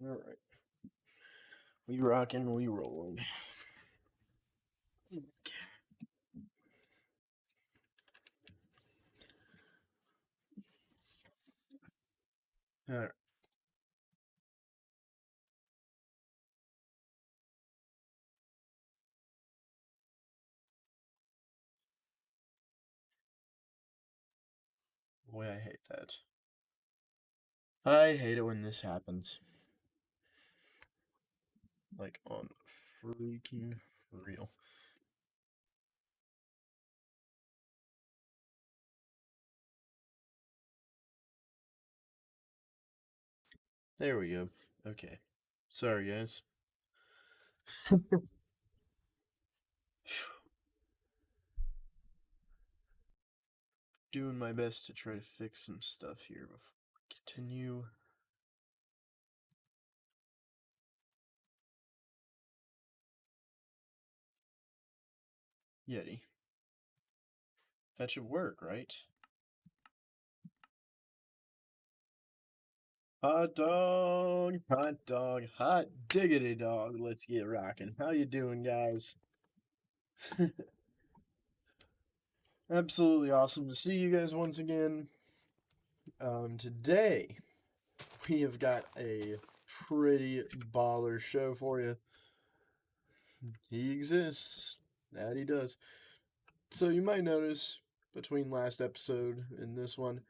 All right. We rocking, we rolling. Okay. All right. Boy, I hate that. I hate it when this happens. Like on freaking real. There we go. Okay. Sorry, guys. Doing my best to try to fix some stuff here before we continue. Yeti. That should work, right? Hot diggity dog. Let's get rocking. How you doing, guys? Absolutely awesome to see you guys once again. Today we have got a pretty baller show for you. He exists. That he does. So you might notice between last episode and this one,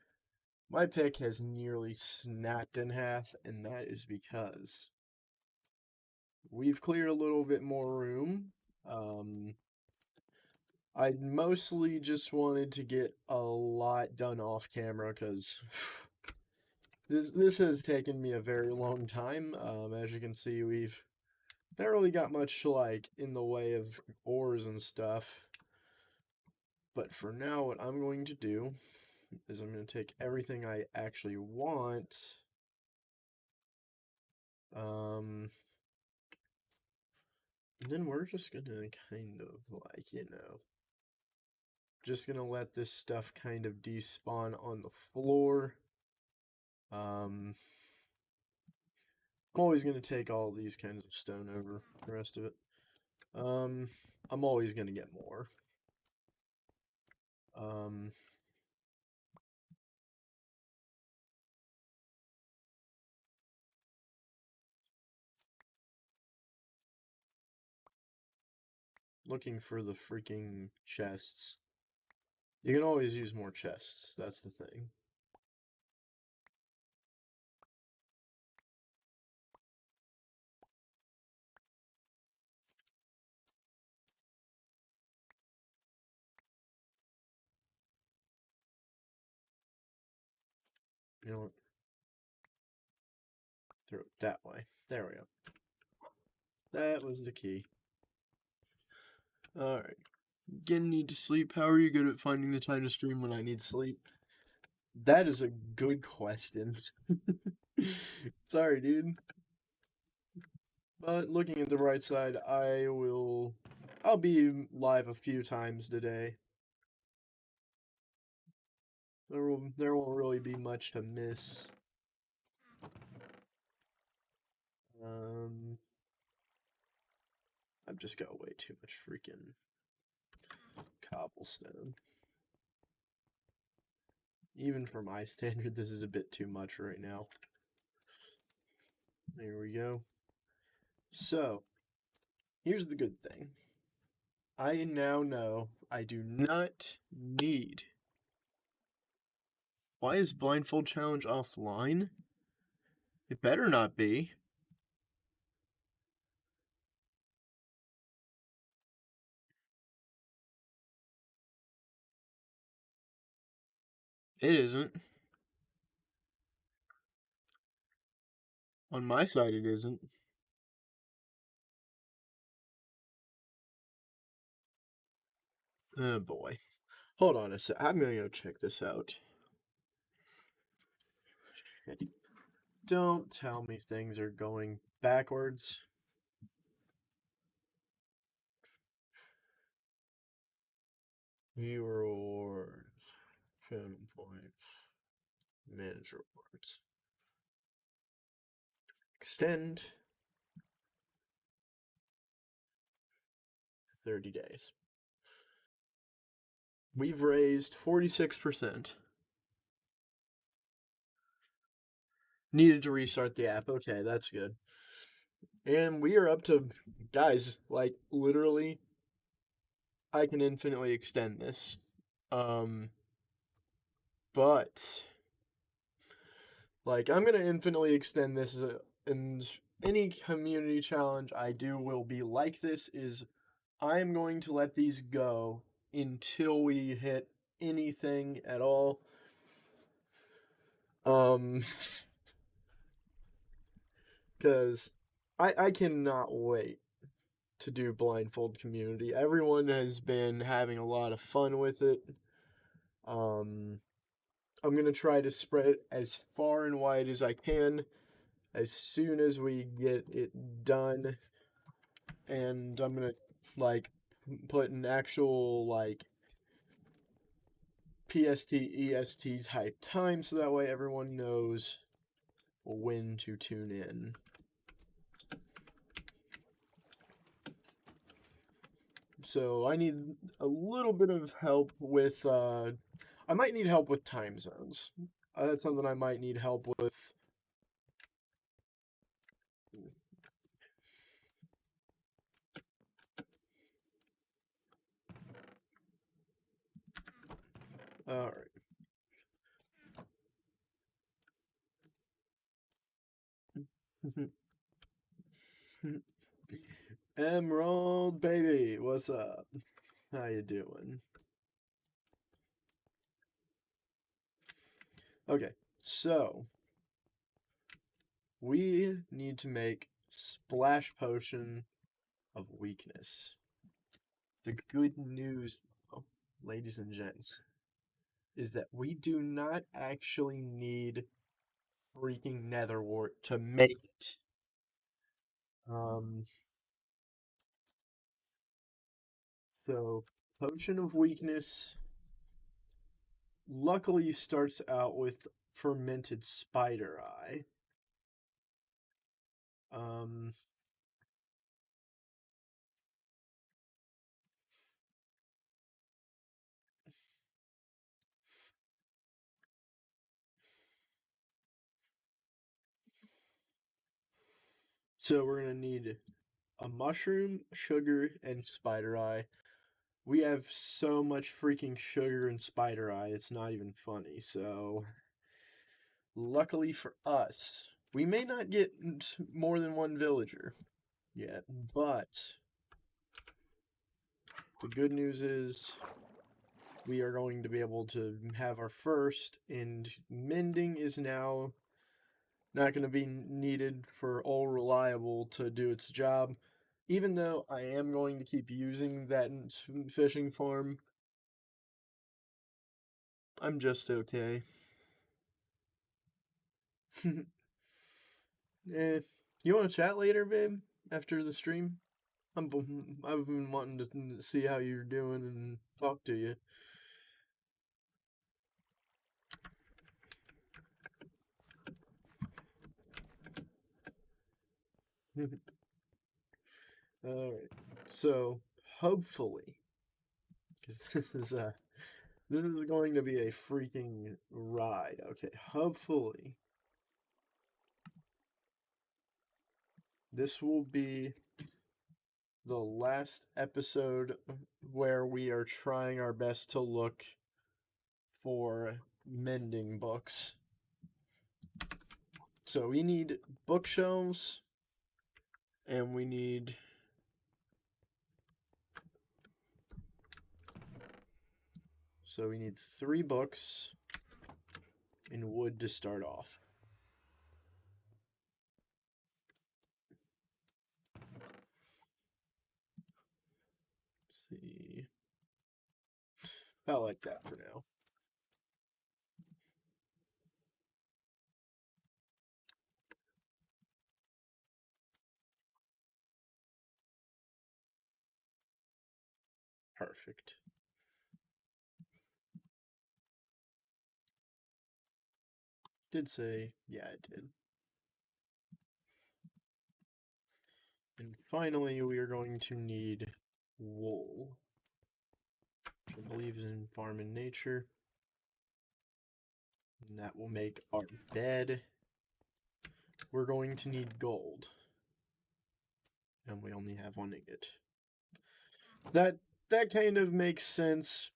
my pick has nearly snapped in half, and that is because we've cleared a little bit more room. I mostly just wanted to get a lot done off camera because this has taken me a very long time. As you can see, we've not really got much like in the way of ores and stuff. But for now, what I'm going to do is I'm going to take everything I actually want. And then we're just going to kind of like, just going to let this stuff kind of despawn on the floor. I'm always going to take all these kinds of stone over the rest of it. I'm always going to get more. Um, Looking for the freaking chests. You can always use more chests. That's the thing. You know what? Throw it that way. There we go. That was the key. Alright. Again, need to sleep. How are you good at finding the time to stream when I need sleep? That is a good question. Sorry, dude. But looking at the right side, I'll be live a few times today. There won't really be much to miss. I've just got way too much freaking cobblestone. Even for my standard, this is a bit too much right now. There we go. So, here's the good thing. I now know I do not need. Why is Blindfold Challenge offline? It better not be. It isn't. On my side, it isn't. Oh boy. Hold on a sec. I'm gonna go check this out. Don't tell me things are going backwards. Viewer rewards. Channel points. Manager rewards. Extend 30 days. We've raised 46%. Needed to restart the app. Okay, that's good. And we are up to, guys, like literally, I can infinitely extend this. Um, but like I'm gonna infinitely extend this, and any community challenge I do will be like this. Is I'm going to let these go until we hit anything at all. Um, because I cannot wait to do blindfold community. Everyone has been having a lot of fun with it. Um, I'm gonna try to spread it as far and wide as I can as soon as we get it done, and I'm gonna like put an actual like PST EST type time so that way everyone knows when to tune in. So I need a little bit of help with I might need help with time zones. That's something I might need help with. All right. Emerald baby, what's up? How you doing? Okay, so we need to make splash potion of weakness. The good news, though, ladies and gents, is that we do not actually need freaking netherwart to make it. Um, so potion of weakness luckily starts out with fermented spider eye. Um, so we're gonna need a mushroom, sugar, and spider eye. We have so much freaking sugar and spider eye, it's not even funny. So, luckily for us, we may not get more than one villager yet, but the good news is we are going to be able to have our first, and mending is now not going to be needed for all reliable to do its job. Even though I am going to keep using that fishing farm, I'm just okay. Eh, you want to chat later, babe? After the stream? I've been wanting to see how you're doing and talk to you. All right. So hopefully, because this is going to be a freaking ride. Okay, hopefully this will be the last episode where we are trying our best to look for mending books. So we need bookshelves, and we need we need 3 books in wood to start off. Let's see. About like that for now. Perfect. Did say, yeah, it did. And finally, we are going to need wool, which I believe is in Farm and Nature. And that will make our bed. We're going to need gold. And we only have 1 ingot. That kind of makes sense,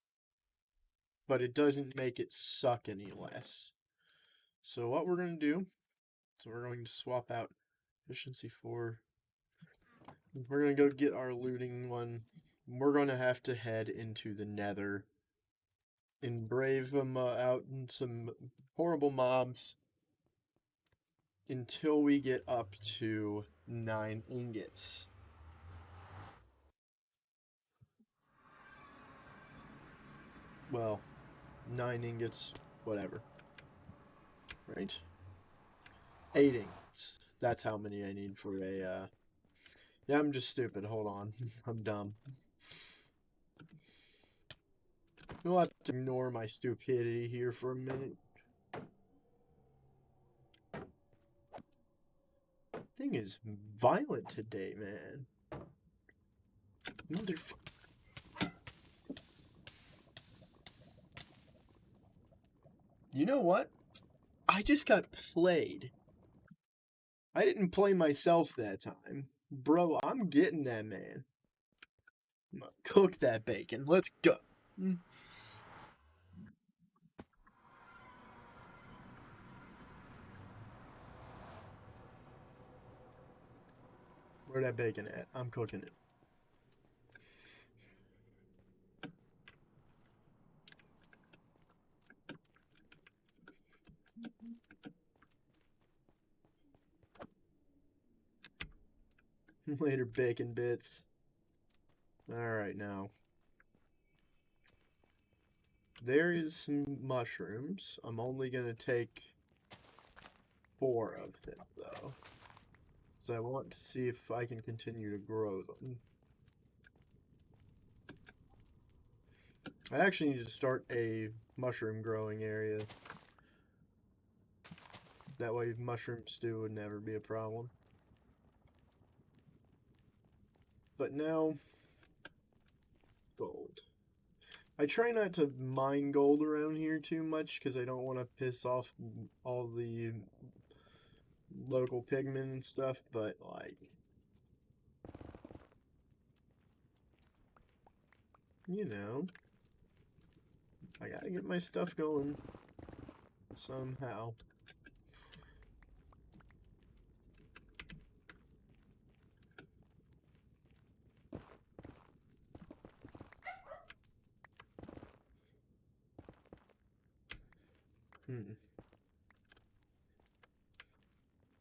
but it doesn't make it suck any less. So what we're going to do, we're going to swap out efficiency 4. We're going to go get our looting one. We're going to have to head into the nether and brave them out in some horrible mobs until we get up to 9 ingots. Well, 9 ingots, whatever. Right? 8 ingots. That's how many I need for a, Yeah, I'm just stupid. Hold on. I'm dumb. You'll have to ignore my stupidity here for a minute. Thing is violent today, man. Motherfucker. You know what? I just got played. I didn't play myself that time. Bro, I'm getting that man. I'm gonna cook that bacon. Let's go. Where that bacon at? I'm cooking it. Later, bacon bits. Alright, now. There is some mushrooms. I'm only gonna take 4 of them, though. So I want to see if I can continue to grow them. I actually need to start a mushroom growing area. That way mushroom stew would never be a problem. But now, gold. I try not to mine gold around here too much because I don't want to piss off all the local pigmen and stuff, but like, you know, I gotta get my stuff going somehow.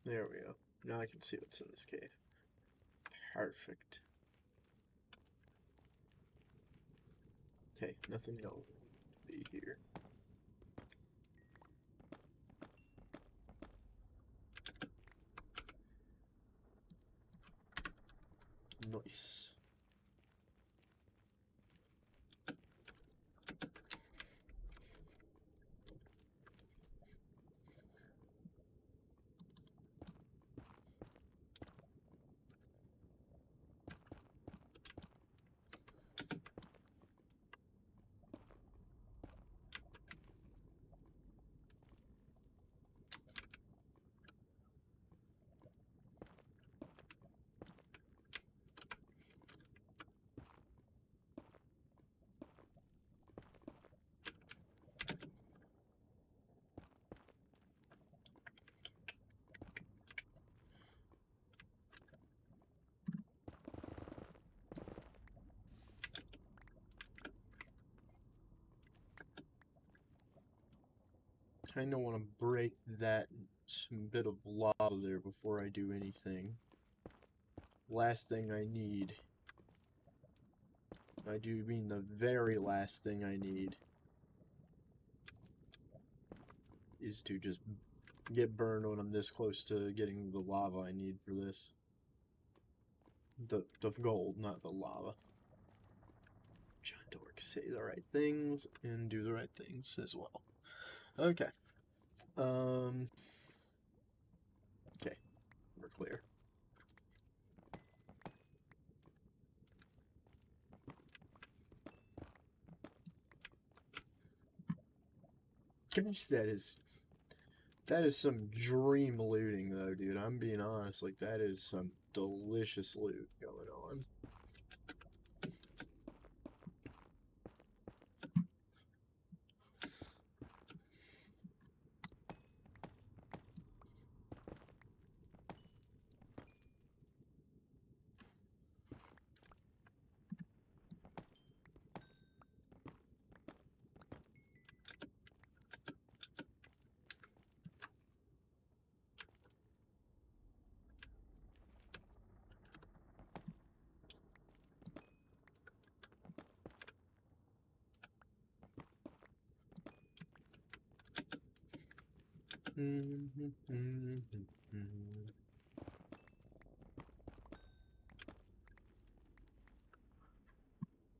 There we go. Now I can see what's in this cave. Perfect. Okay, nothing else to be here. Nice. Kind of want to break that bit of lava there before I do anything. Last thing I need. I do mean the very last thing I need is to just get burned when I'm this close to getting the lava I need for this. The gold, not the lava. John Dork, say the right things and do the right things as well. Okay. Okay, we're clear. Gosh, that is some dream looting though, dude. I'm being honest. Like that is some delicious loot going on.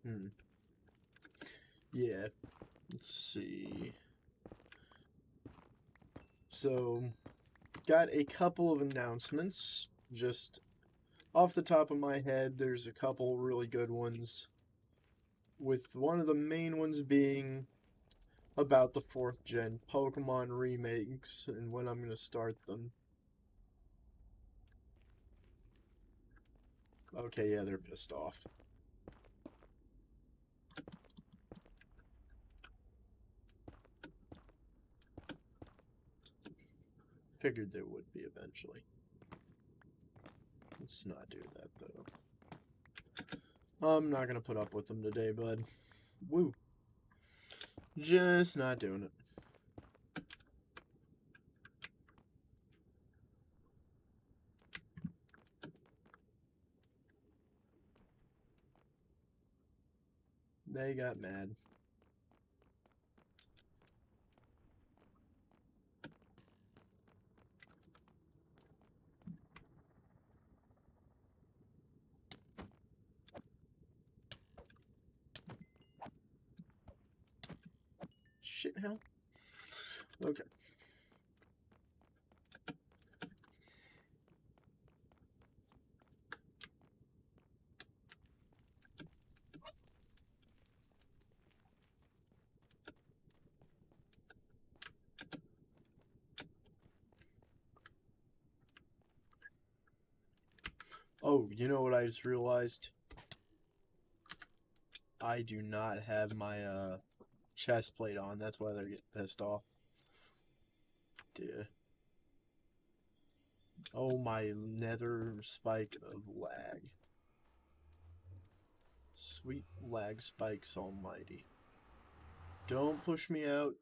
Hmm. Yeah. Let's see. So, got a couple of announcements. Just off the top of my head, there's a couple really good ones. With one of the main ones being about the 4th gen Pokemon remakes and when I'm going to start them. Okay, yeah, they're pissed off. Figured they would be eventually. Let's not do that, though. I'm not going to put up with them today, bud. Woo. Just not doing it. They got mad. Shit hell. Okay. Oh, you know what I just realized? I do not have my chest plate on. That's why they're getting pissed off. Duh. Oh, my nether spike of lag. Sweet lag spikes almighty. Don't push me out.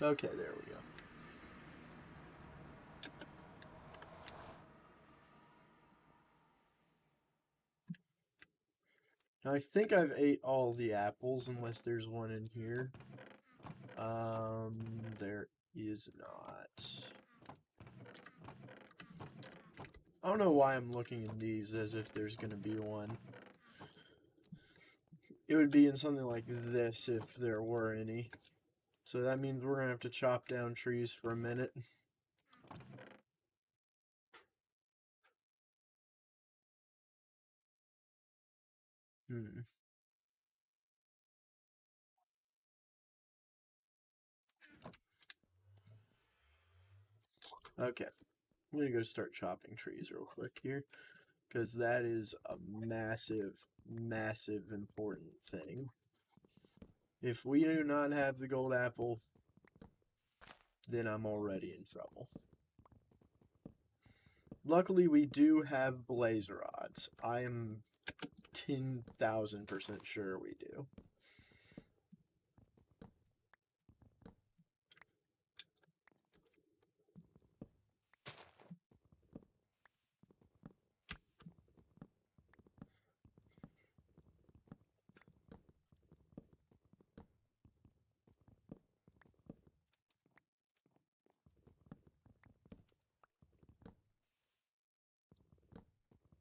Okay, there we go. Now, I think I've ate all the apples, unless there's one in here. There is not. I don't know why I'm looking in these as if there's gonna be one. It would be in something like this if there were any. So that means we're gonna have to chop down trees for a minute. Hmm. Okay. I'm gonna go start chopping trees real quick here. Because that is a massive, massive important thing. If we do not have the gold apple, then I'm already in trouble. Luckily, we do have blaze rods. I am 10,000% sure we do.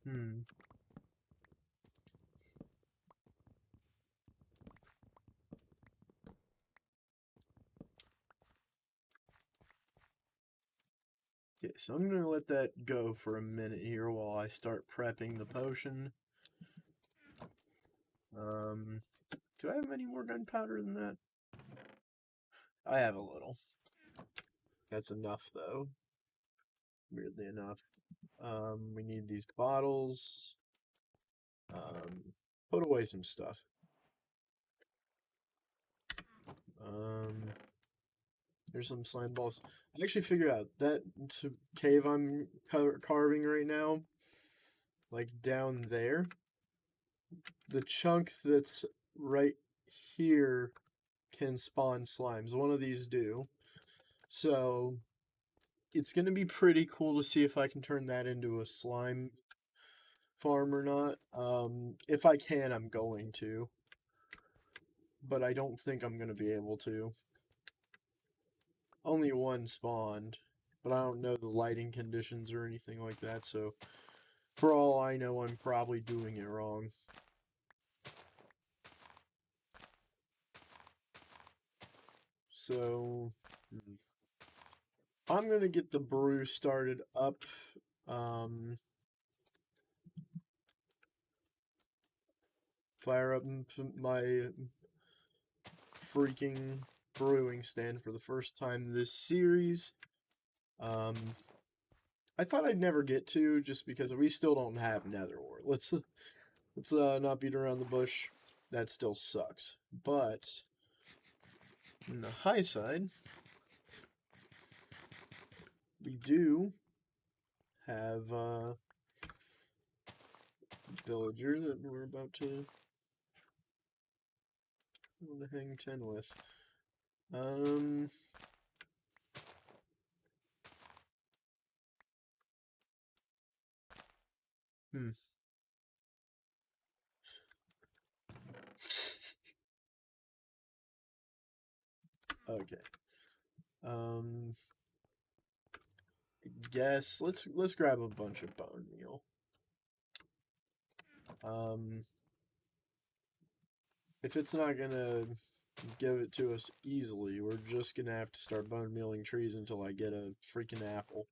Hmm. Okay, so I'm going to let that go for a minute here while I start prepping the potion. Do I have any more gunpowder than that? I have a little. That's enough, though. Weirdly enough. We need these bottles. Put away some stuff. Um, There's some slime balls. I actually figured out that cave I'm carving right now, like down there, the chunk that's right here can spawn slimes. One of these do. So it's going to be pretty cool to see if I can turn that into a slime farm or not. If I can, I'm going to. But I don't think I'm going to be able to. Only one spawned, but I don't know the lighting conditions or anything like that, so for all I know, I'm probably doing it wrong. So, I'm going to get the brew started up. Fire up my freaking brewing stand for the first time this series. I thought I'd never get to, just because we still don't have nether ore. Let's not beat around the bush. That still sucks. But on the high side, we do have a villager that we're about to hang 10 with. Hmm. Okay. Guess let's grab a bunch of bone meal. If it's not gonna give it to us easily, we're just gonna have to start bone mealing trees until I get a freaking apple.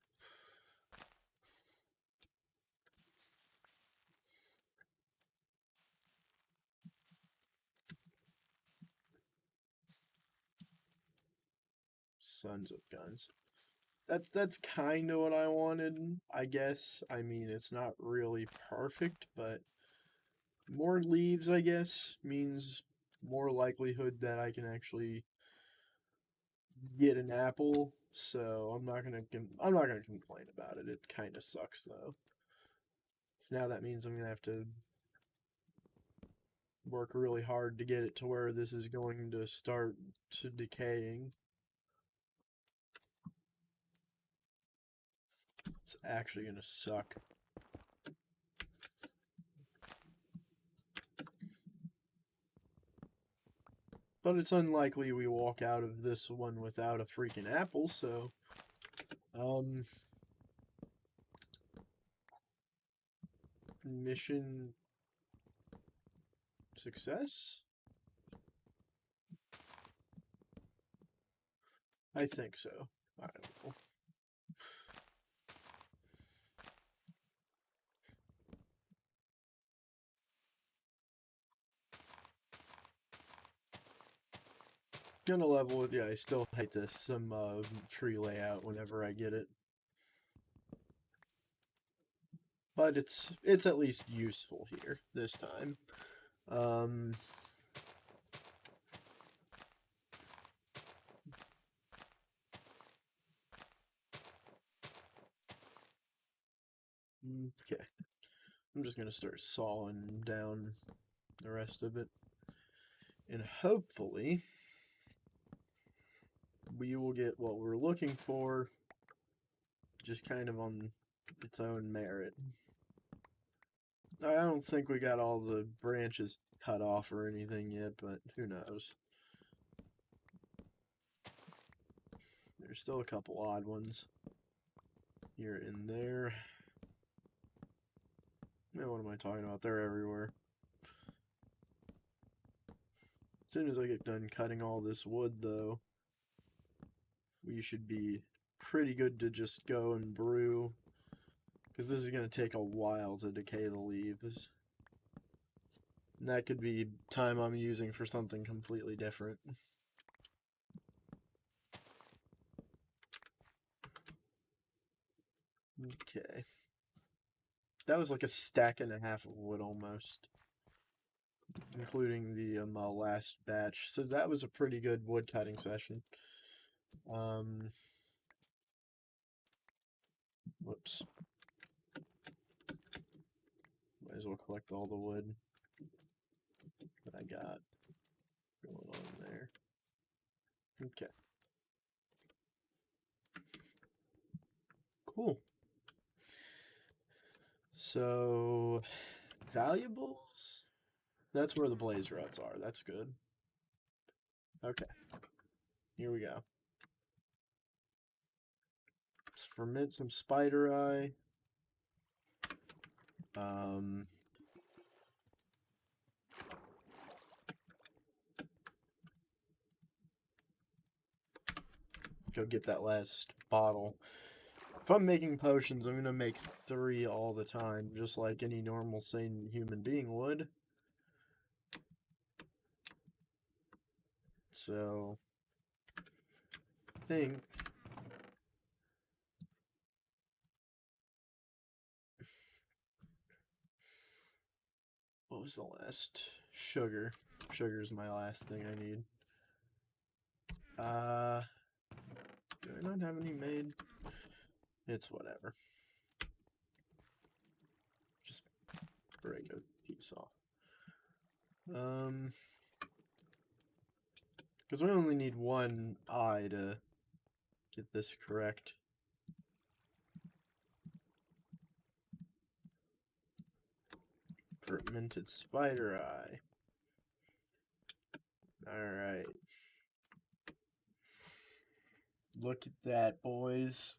Sons of guns. That's kind of what I wanted, I guess. I mean, it's not really perfect, but more leaves, I guess, means more likelihood that I can actually get an apple. So I'm not gonna complain about it. It kind of sucks though. So now that means I'm gonna have to work really hard to get it to where this is going to start to decaying. It's actually gonna suck. But it's unlikely we walk out of this one without a freaking apple, so mission success? I think so. I don't know. Gonna level with, yeah, I still hate this some tree layout whenever I get it. But it's at least useful here this time. Okay. I'm just gonna start sawing down the rest of it. And hopefully we will get what we're looking for just kind of on its own merit. I don't think we got all the branches cut off or anything yet, but who knows. There's still a couple odd ones here and there. What am I talking about? They're everywhere. As soon as I get done cutting all this wood, though, we should be pretty good to just go and brew. Because this is going to take a while to decay the leaves. And that could be time I'm using for something completely different. Okay. That was like a stack and a half of wood almost, including the last batch. So that was a pretty good wood cutting session. Whoops. Might as well collect all the wood that I got going on there. Okay. Cool. So, valuables? That's where the blaze rods are. That's good. Okay. Here we go. Let's ferment some spider eye. Go get that last bottle. If I'm making potions, I'm gonna make 3 all the time, just like any normal sane human being would. So, I think what was the last? Sugar. Sugar's my last thing I need. Do I not have any made? It's whatever. Just break a piece off. Because we only need 1 eye to get this correct. Fermented spider eye. Alright. Look at that, boys.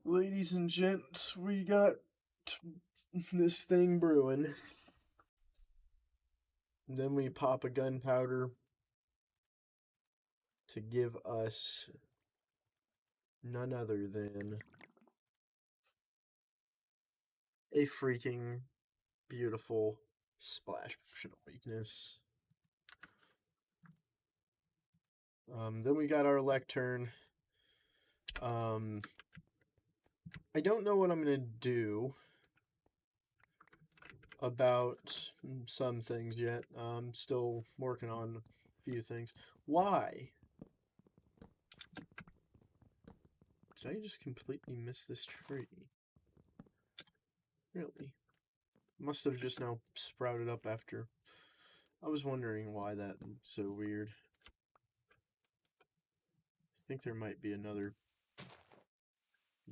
Ladies and gents, we got this thing brewing. Then we pop a gunpowder to give us none other than a freaking beautiful splash potion of weakness. Then we got our lectern. I don't know what I'm gonna do about some things yet. I'm still working on a few things. Why? Did I just completely miss this tree? Really? Must have just now sprouted up after. I was wondering why that's so weird. I think there might be another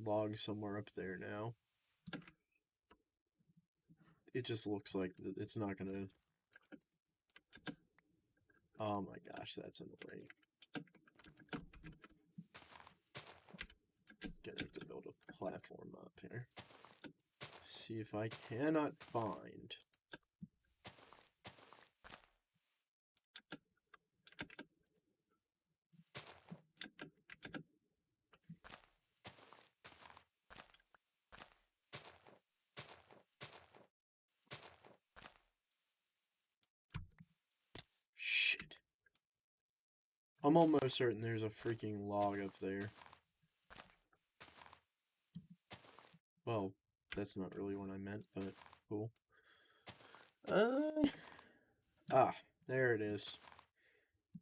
log somewhere up there now. It just looks like it's not gonna... Oh my gosh, that's annoying. Gonna have to build a platform up here. See if I cannot find... Shit. I'm almost certain there's a freaking log up there. Well, that's not really what I meant, but cool. There it is.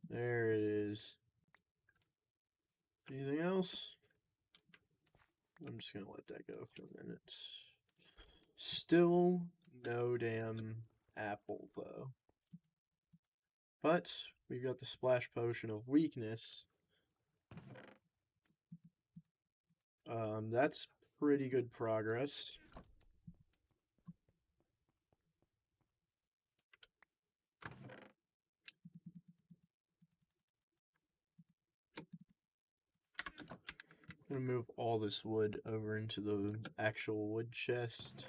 There it is. Anything else? I'm just gonna let that go for a minute. Still no damn apple, though. But we've got the splash potion of weakness. That's pretty good progress. I'm gonna move all this wood over into the actual wood chest.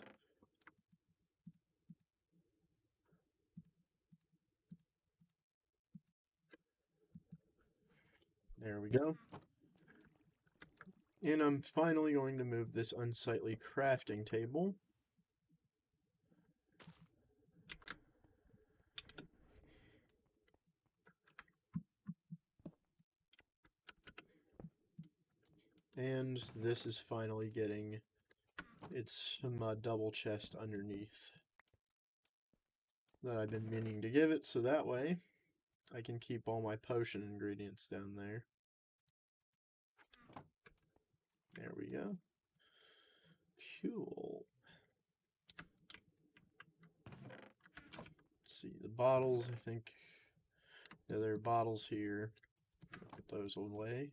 There we go. And I'm finally going to move this unsightly crafting table. And this is finally getting its double chest underneath that I've been meaning to give it, so that way I can keep all my potion ingredients down there. There we go. Cool. Let's see, the bottles, I think, yeah, there are bottles here. Put those away.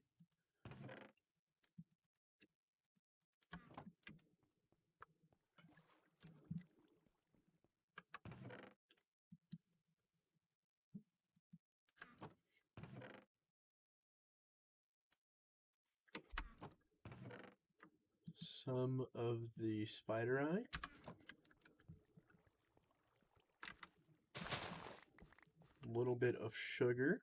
Some of the spider eye. A little bit of sugar.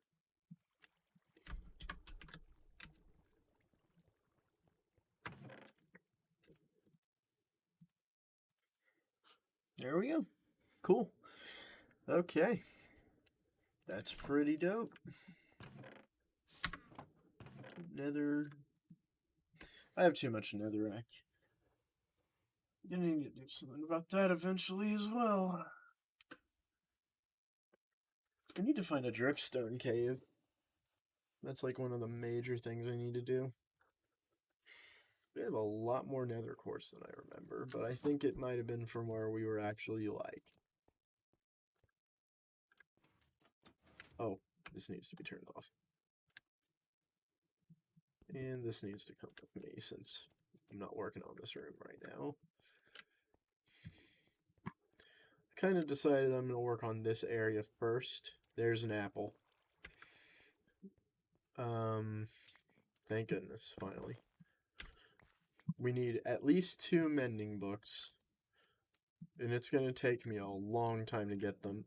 There we go. Cool. Okay. That's pretty dope. Nether. I have too much netherrack. Gonna need to do something about that eventually as well. I need to find a dripstone cave. That's like one of the major things I need to do. We have a lot more nether quartz than I remember, but I think it might have been from where we were actually like... Oh, this needs to be turned off. And this needs to come with me since I'm not working on this room right now. I kind of decided I'm going to work on this area first. There's an apple. Thank goodness, finally. We need at least 2 mending books. And it's going to take me a long time to get them.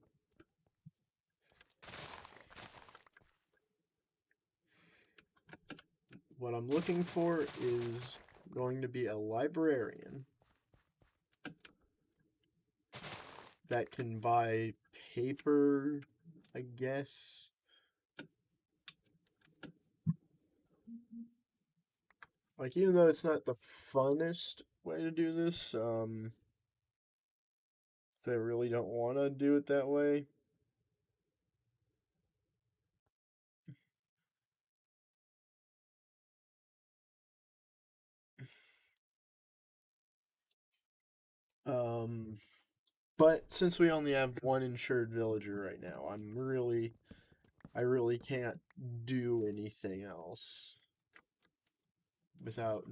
What I'm looking for is going to be a librarian that can buy paper, I guess. Like, even though it's not the funnest way to do this, if I really don't want to do it that way. But since we only have one insured villager right now, I really can't do anything else without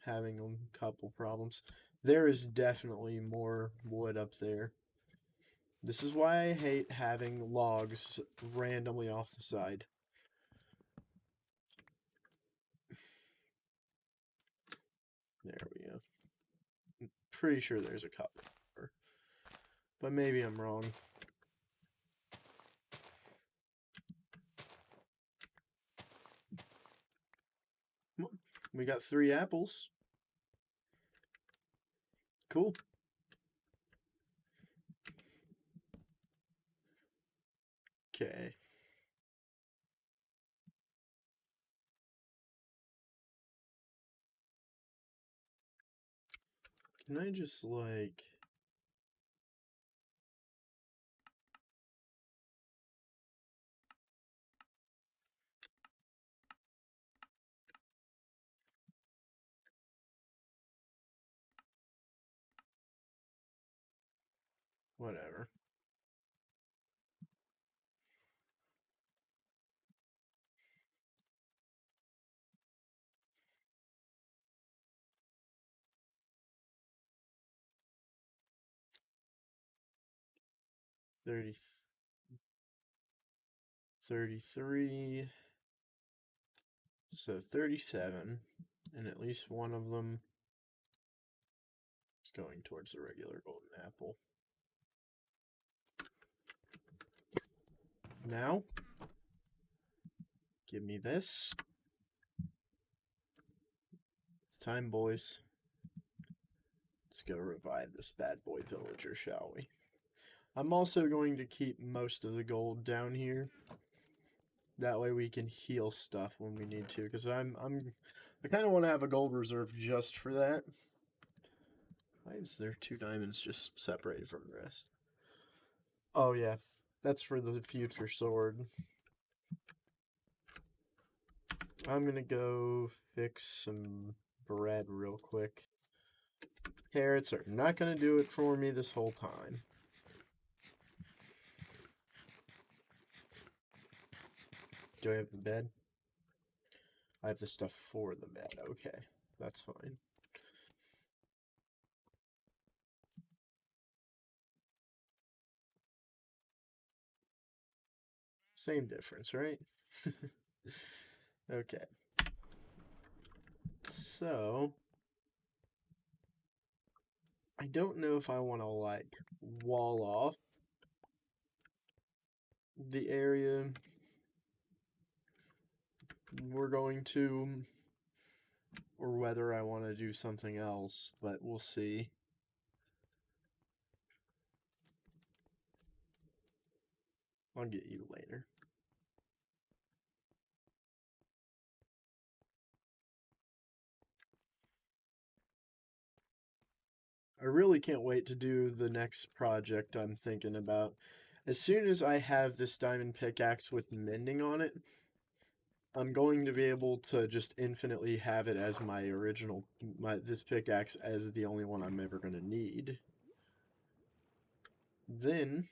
having a couple problems. There is definitely more wood up there. This is why I hate having logs randomly off the side. There we go. I'm pretty sure there's a couple, but maybe I'm wrong. We got 3 apples. Cool. Okay. Can I just, like... Whatever. Thirty, 33. So 37. And at least one of them is going towards the regular golden apple. Now, give me this. Time, boys. Let's go revive this bad boy villager, shall we? I'm also going to keep most of the gold down here. That way we can heal stuff when we need to, because I'm I kind of want to have a gold reserve just for that. Why is there 2 diamonds just separated from the rest? Oh, yeah. That's for the future sword. I'm gonna go fix some bread real quick. Carrots are not gonna do it for me this whole time. Do I have the bed? I have the stuff for the bed. Okay, that's fine. Same difference, right? Okay. So, I don't know if I want to, like, wall off the area we're going to, or whether I want to do something else, but we'll see. I'll get you later. I really can't wait to do the next project I'm thinking about. As soon as I have this diamond pickaxe with mending on it, I'm going to be able to just infinitely have it as my original, this pickaxe as the only one I'm ever going to need. Then,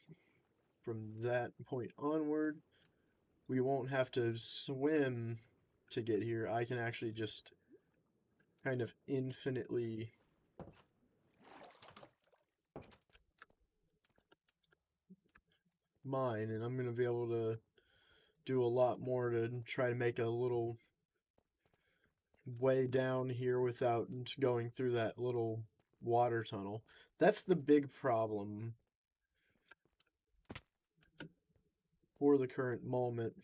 from that point onward, we won't have to swim to get here. I can actually just kind of infinitely mine, and I'm going to be able to do a lot more to try to make a little way down here without going through that little water tunnel. That's the big problem for the current moment.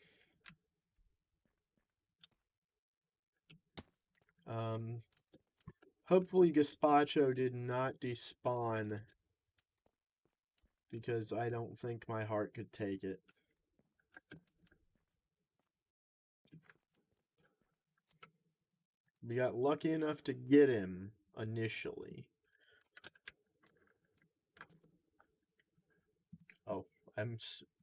Hopefully Gazpacho did not despawn, because I don't think my heart could take it. We got lucky enough to get him initially. Oh, I'm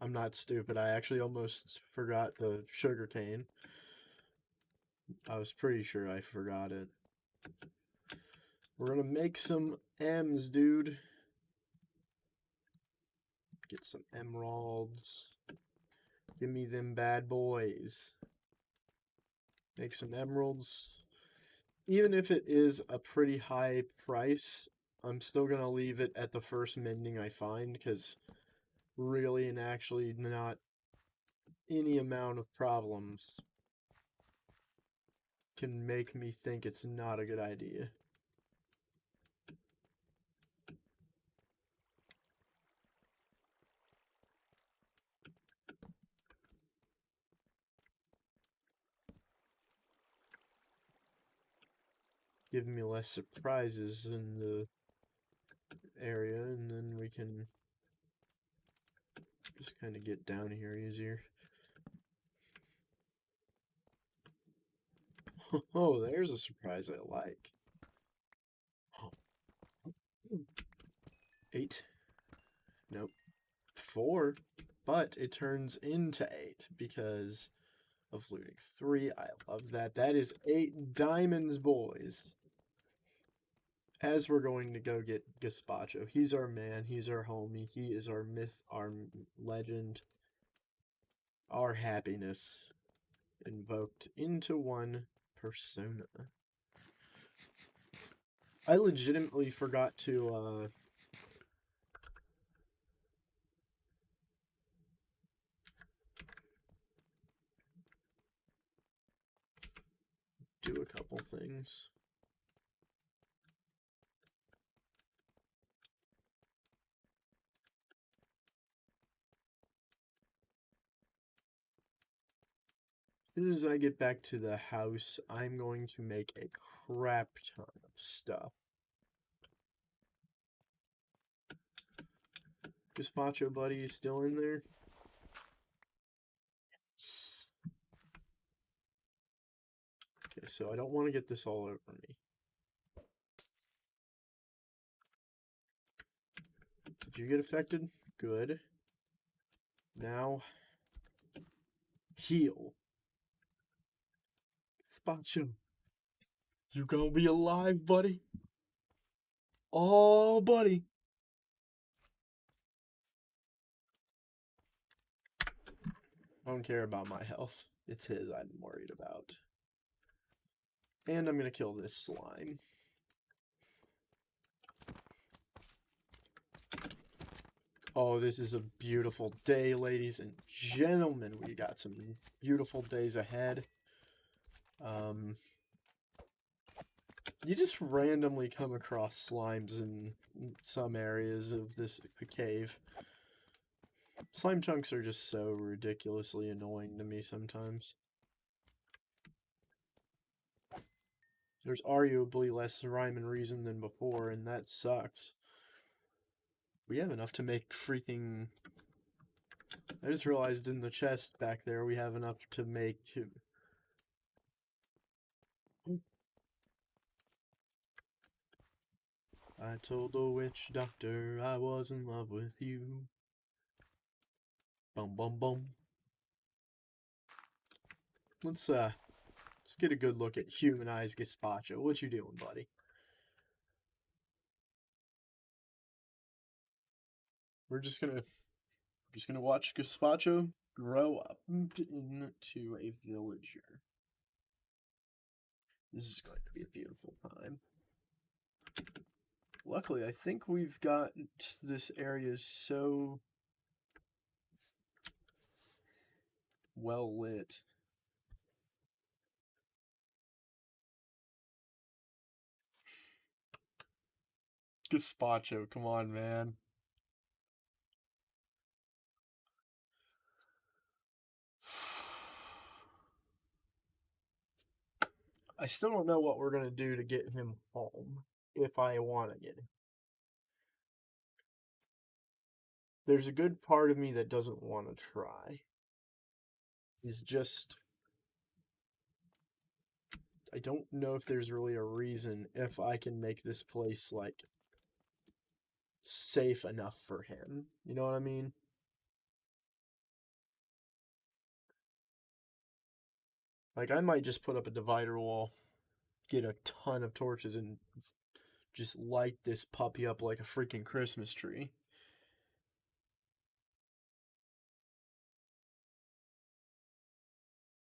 not stupid. I actually almost forgot the sugar cane. I was pretty sure I forgot it. We're gonna make some M's, dude. Get some emeralds. Give me them bad boys. Make some emeralds. Even if it is a pretty high price, I'm still gonna leave it at the first mending I find, because really and actually not any amount of problems can make me think it's not a good idea. Give me less surprises in the area, and then we can just kind of get down here easier. Oh, there's a surprise I like. 8. Nope. 4. But it turns into 8 because of looting 3. I love that. That is 8 diamonds, boys. As we're going to go get Gazpacho. He's our man. He's our homie. He is our myth, our legend, our happiness invoked into one persona. I legitimately forgot to do a couple things. As soon as I get back to the house, I'm going to make a crap ton of stuff. Gazpacho buddy, you still in there? Okay, so I don't want to get this all over me. Did you get affected? Good. Now, heal. Spacho, you gonna be alive, buddy? Oh, buddy. I don't care about my health. It's his I'm worried about. And I'm gonna kill this slime. Oh, this is a beautiful day, ladies and gentlemen. We got some beautiful days ahead. You just randomly come across slimes in some areas of this cave. Slime chunks are just so ridiculously annoying to me sometimes. There's arguably less rhyme and reason than before, and that sucks. We have enough to make freaking... I just realized in the chest back there we have enough to make... I told the witch doctor I was in love with you. Bum bum bum. Let's get a good look at Humanize Gazpacho. What you doing, buddy? We're just gonna watch Gazpacho grow up into a villager. This is going to be a beautiful time. Luckily, I think we've got this area so well lit. Gazpacho, come on, man. I still don't know what we're gonna do to get him home, if I want to get him. There's a good part of me that doesn't want to try. He's just... I don't know if there's really a reason if I can make this place, like, safe enough for him. You know what I mean? Like, I might just put up a divider wall, get a ton of torches, and just light this puppy up like a freaking Christmas tree.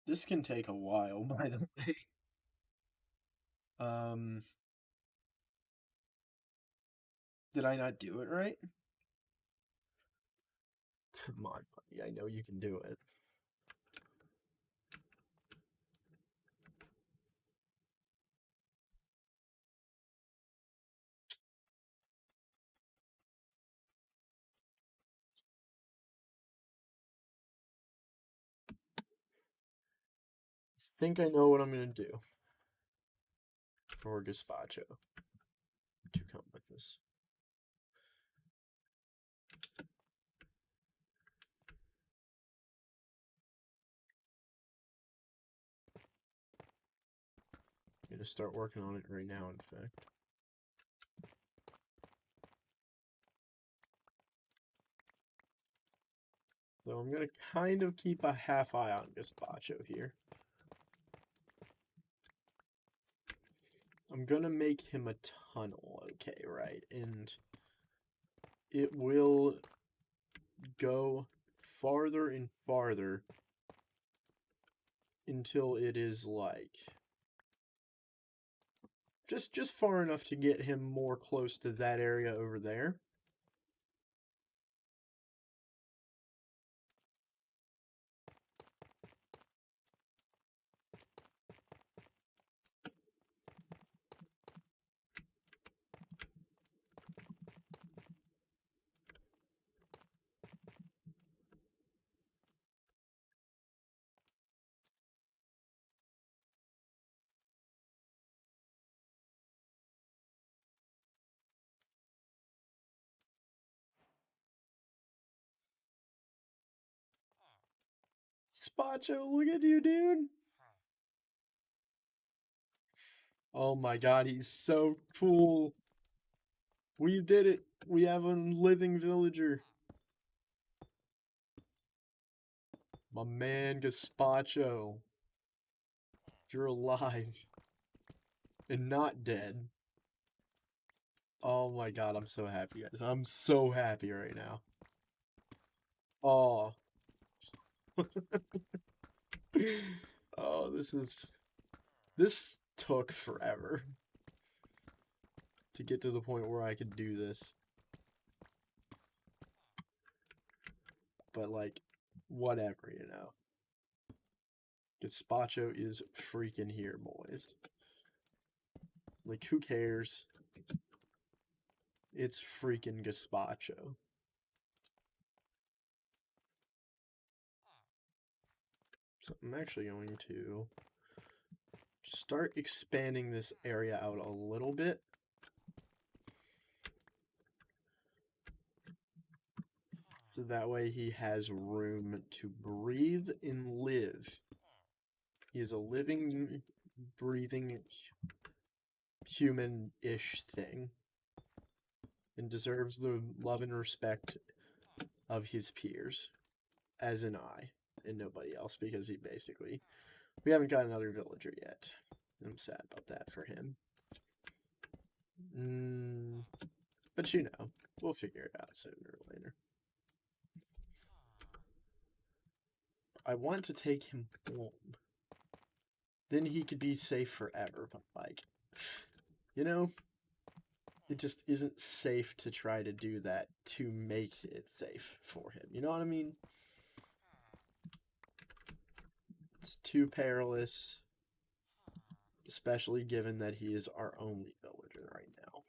This can take a while, by the way. Um, did I not do it right? Come on, buddy. I know you can do it. I think I know what I'm gonna do for Gazpacho to come with us. I'm gonna start working on it right now, in fact. So I'm gonna kind of keep a half eye on Gazpacho here. I'm gonna make him a tunnel, okay, right? And it will go farther and farther until it is like just far enough to get him more close to that area over there. Spacho, look at you, dude. Oh my god, he's so cool. We did it. We have a living villager. My man Gazpacho. You're alive. And not dead. Oh my god, I'm so happy, guys. I'm so happy right now. Oh. Oh, this took forever to get to the point where I could do this. But like, whatever, you know. Gazpacho is freaking here, boys. Like, who cares? It's freaking Gazpacho. So I'm actually going to start expanding this area out a little bit. So that way he has room to breathe and live. He is a living, breathing, human-ish thing. And deserves the love and respect of his peers. As in I, and nobody else, because he basically... We haven't got another villager yet. I'm sad about that for him. But you know, we'll figure it out sooner or later. I want to take him home. Then he could be safe forever, but like, you know, it just isn't safe to try to do that to make it safe for him. You know what I mean? It's too perilous, especially given that he is our only villager right now.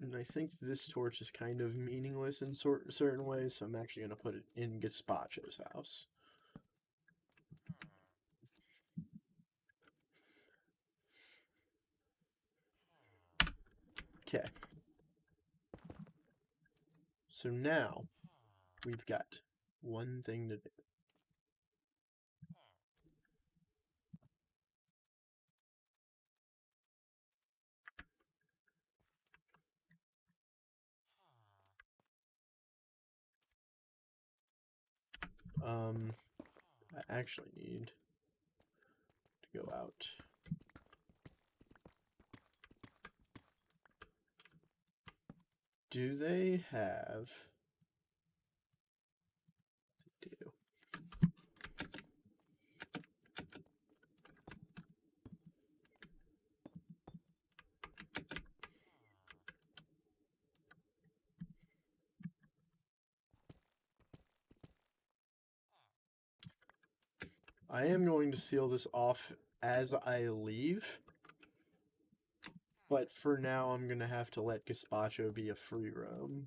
And I think this torch is kind of meaningless in certain ways, so I'm actually going to put it in Gazpacho's house. Okay. So now, we've got one thing to do. I actually need to go out. Do they have... Do. I am going to seal this off as I leave. But for now, I'm going to have to let Gazpacho be a free roam.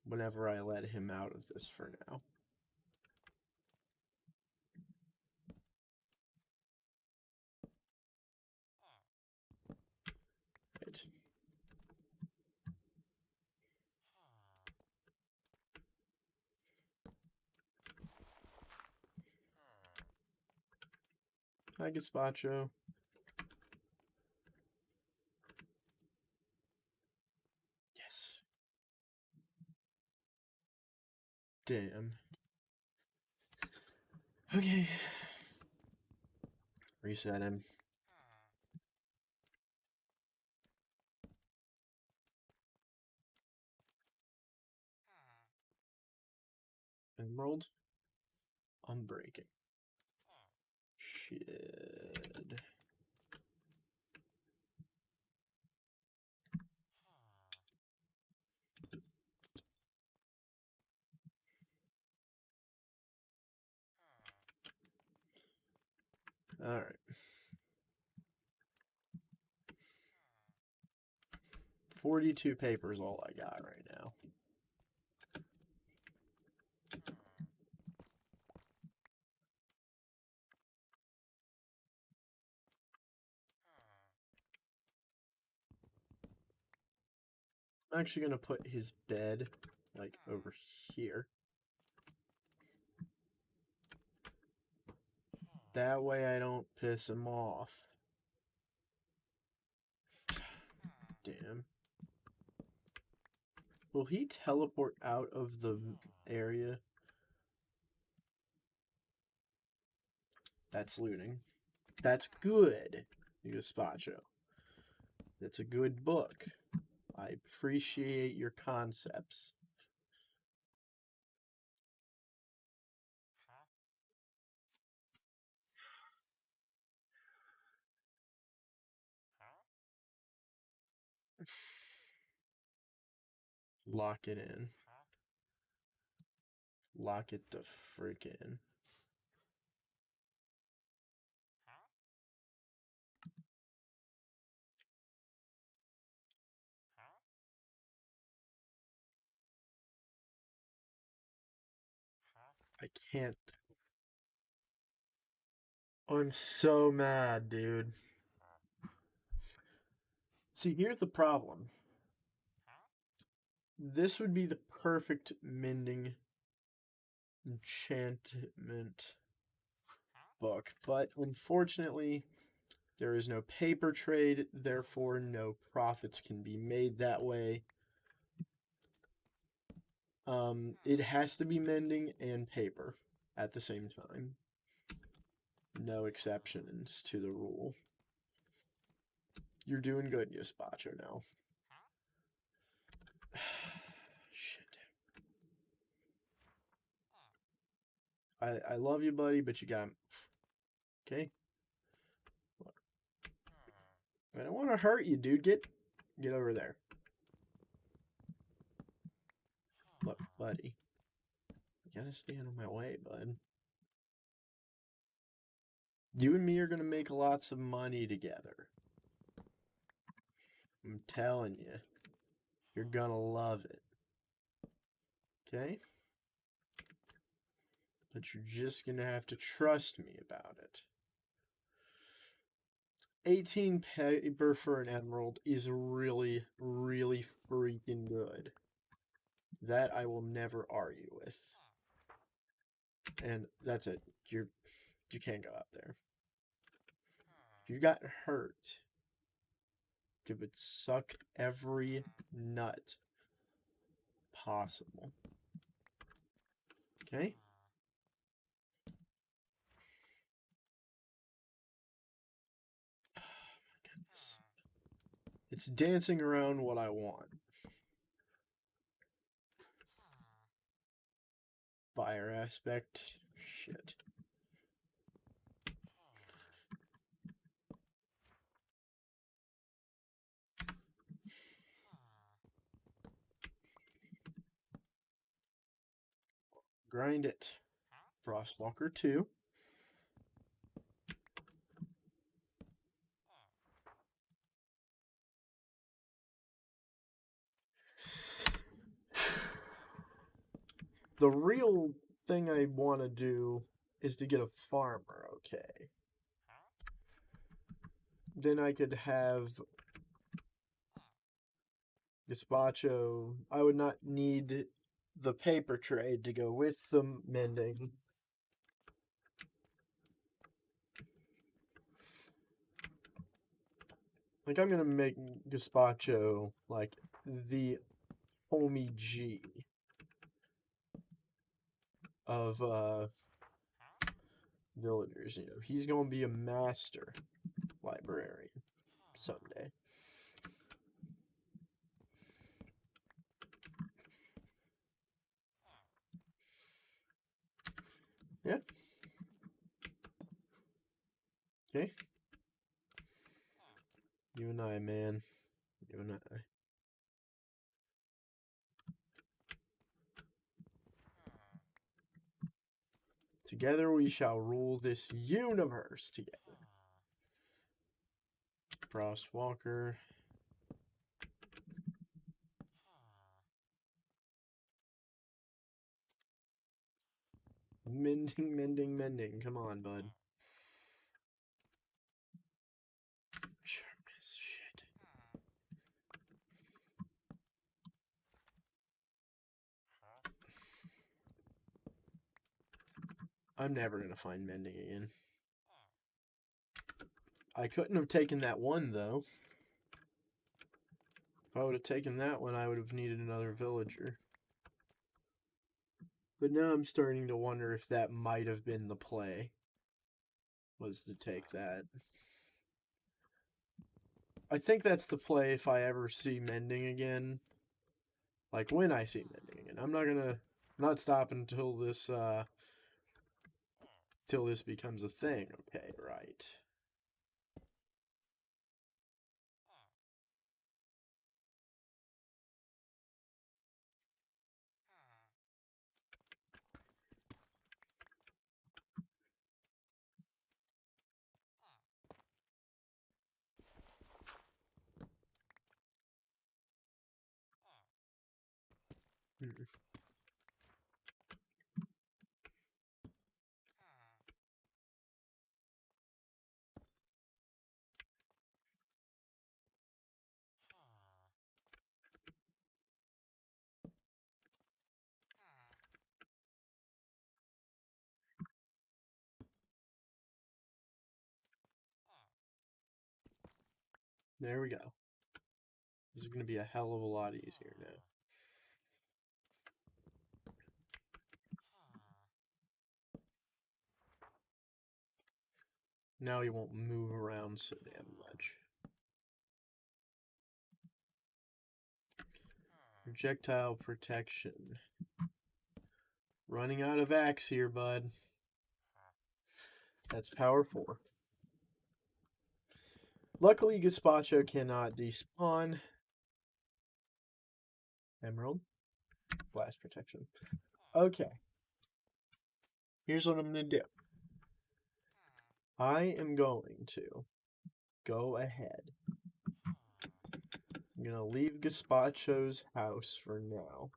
Whenever I let him out of this for now. Right. Hi, Gazpacho. Yes. Damn. Okay. Reset him. Emerald. Unbreaking. Shit. Alright. 42 paper is all I got right now. I'm actually going to put his bed, like, over here. That way I don't piss him off. Damn. Will he teleport out of the area? That's looting. That's good, Gazpacho. That's a good book. I appreciate your concepts. Lock it in. Lock it the frick in. I can't. I'm so mad, dude. See, here's the problem. This would be the perfect mending enchantment book, but unfortunately, there is no paper trade, therefore, no profits can be made that way. It has to be mending and paper at the same time. No exceptions to the rule. You're doing good, Yospacho, now. Shit. I love you, buddy, but you got... Okay? I don't want to hurt you, dude. Get over there. Look, buddy. You gotta stay out of my way, bud. You and me are gonna make lots of money together. I'm telling you. You're gonna love it. Okay? But you're just gonna have to trust me about it. 18 paper for an emerald is really, really freaking good. That I will never argue with. And that's it. You can't go up there. If you got hurt, you would suck every nut possible. Okay? Goodness. It's dancing around what I want. Fire aspect. Shit. Grind it. Frostwalker 2. The real thing I want to do is to get a farmer, okay? Then I could have Gazpacho. I would not need the paper trade to go with the mending. Like, I'm gonna make Gazpacho, like, the homie G of, villagers, you know. He's gonna be a master librarian someday. Yeah. Okay. You and I, man. You and I. Together we shall rule this universe together. Frostwalker. Mending, mending, mending. Come on, bud. Sharpness, shit. I'm never gonna find mending again. I couldn't have taken that one, though. If I would have taken that one, I would have needed another villager. But now I'm starting to wonder if that might have been the play, was to take that. I think that's the play if I ever see mending again. Like, when I see mending again. I'm not stopping until this, till this becomes a thing. Okay, right. Hmm. There we go. This is going to be a hell of a lot easier now. Now he won't move around so damn much. Projectile protection. Running out of axe here, bud. That's power 4. Luckily, Gazpacho cannot despawn. Emerald. Blast protection. Okay. Here's what I'm going to do. I am going to go ahead. I'm going to leave Gazpacho's house for now.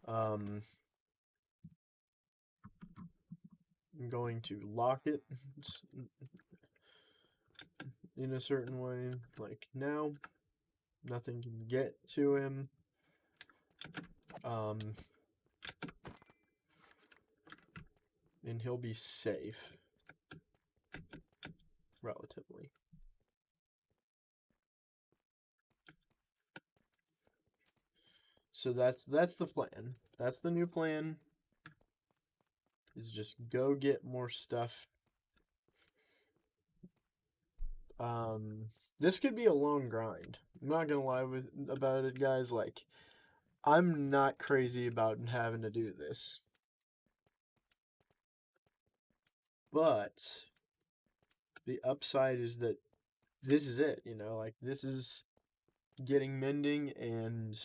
I'm going to lock it in a certain way. Like now, nothing can get to him. And he'll be safe. Relatively. So that's the plan. That's the new plan. Is just go get more stuff. This could be a long grind. I'm not gonna lie about it, guys. Like, I'm not crazy about having to do this. But the upside is that this is it, you know, like this is getting mending, and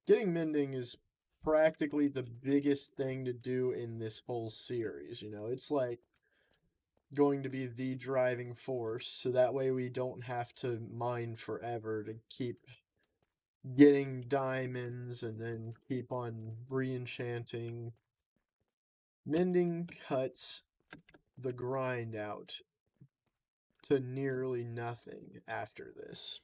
getting mending is practically the biggest thing to do in this whole series, you know. It's like going to be the driving force, so that way we don't have to mine forever to keep getting diamonds and then keep on re-enchanting. Mending cuts the grind out to nearly nothing after this.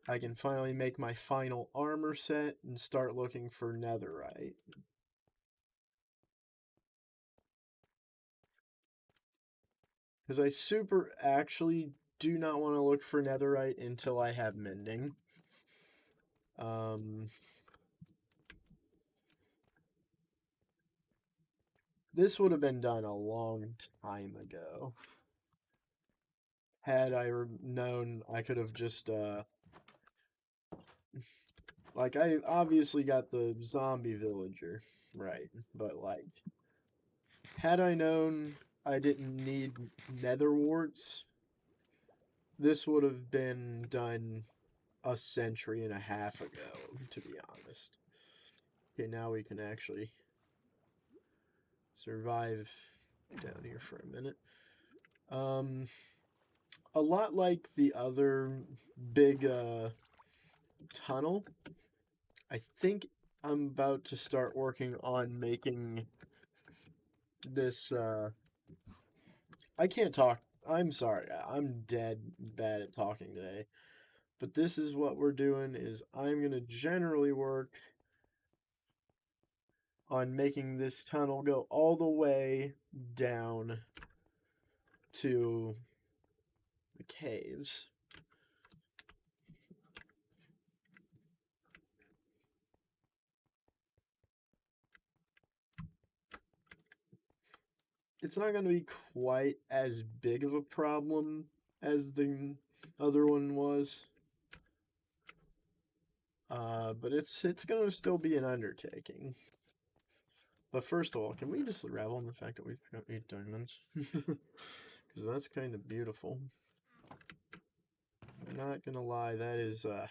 I can finally make my final armor set and start looking for netherite. Because I super actually do not want to look for netherite until I have mending. This would have been done a long time ago. Had I known, I could have just, like, I obviously got the zombie villager, right, but, like, had I known I didn't need nether warts, this would have been done a century and a half ago, to be honest. Okay, now we can actually survive down here for a minute. A lot like the other big tunnel, I think I'm about to start working on making this. I can't talk. I'm sorry. I'm dead bad at talking today. But this is what we're doing is I'm going to generally work on making this tunnel go all the way down to the caves. It's not going to be quite as big of a problem as the other one was. But it's going to still be an undertaking. But first of all, can we just revel in the fact that we've got 8 diamonds? Because that's kind of beautiful. I'm not gonna lie, that is a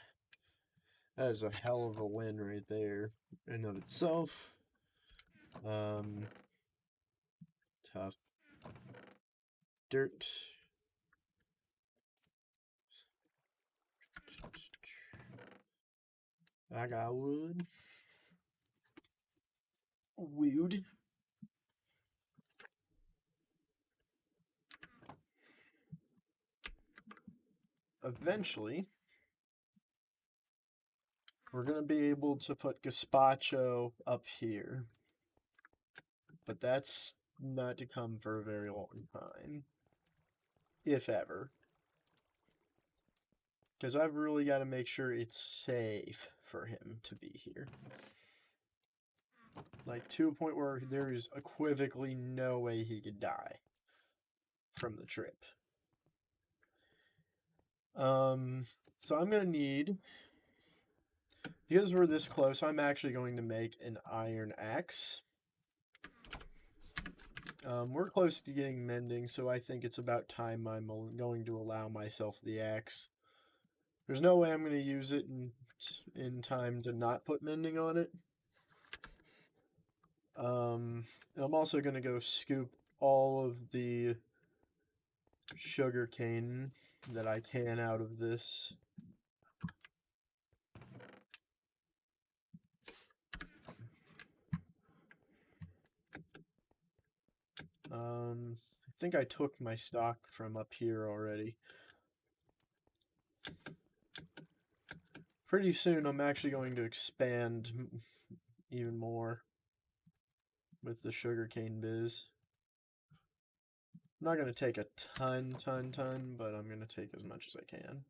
hell of a win right there in and of itself. Tough dirt. I got wood. Wood. Eventually, we're gonna be able to put gazpacho up here, but that's not to come for a very long time, if ever. Because I've really got to make sure it's safe for him to be here. Like, to a point where there is equivocally no way he could die from the trip. So I'm going to need, because we're this close, I'm actually going to make an iron axe. We're close to getting mending, so I think it's about time I'm going to allow myself the axe. There's no way I'm going to use it in time to not put mending on it. And I'm also going to go scoop all of the sugar cane that I can out of this. I think I took my stock from up here already. Pretty soon I'm actually going to expand even more with the sugarcane biz. I'm not going to take a ton, but I'm going to take as much as I can.